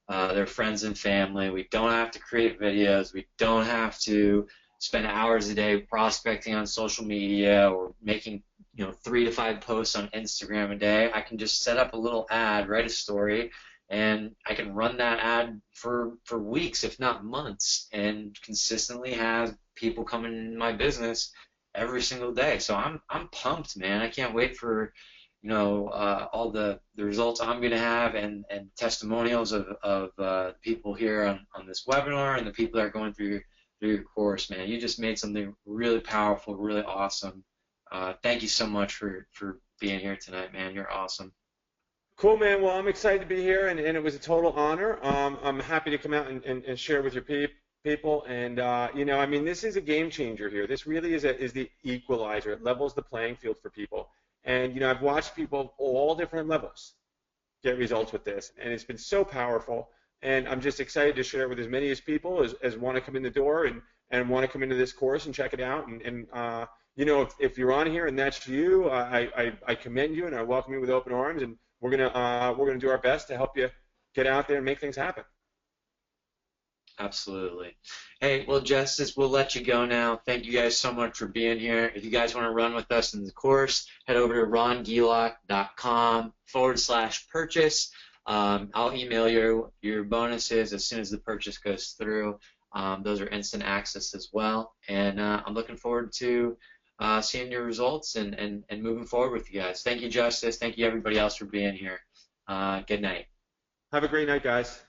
Speaker 1: their friends and family. We don't have to create videos. We don't have to spend hours a day prospecting on social media or making 3 to 5 posts on Instagram a day. I can just set up a little ad, write a story, and I can run that ad for weeks, if not months, and consistently have people coming in my business every single day. So I'm pumped, man. I can't wait for all the results I'm going to have and testimonials of people here on this webinar and the people that are going through your course, man. You just made something really powerful, really awesome. Thank you so much for being here tonight, man. You're awesome.
Speaker 2: Cool, man. Well, I'm excited to be here, and it was a total honor. I'm happy to come out and share with your people. And, I mean, this is a game changer here. This really is the equalizer. It levels the playing field for people. And, I've watched people of all different levels get results with this, and it's been so powerful. And I'm just excited to share it with as many people as want to come in the door and want to come into this course and check it out. And if you're on here and that's you, I commend you and I welcome you with open arms. And we're gonna do our best to help you get out there and make things happen.
Speaker 1: Absolutely. Hey, well, Justice, we'll let you go now. Thank you guys so much for being here. If you guys want to run with us in the course, head over to rongielak.com/purchase. I'll email your bonuses as soon as the purchase goes through. Those are instant access as well. And I'm looking forward to seeing your results and moving forward with you guys. Thank you, Justice. Thank you, everybody else, for being here. Good night.
Speaker 2: Have a great night, guys.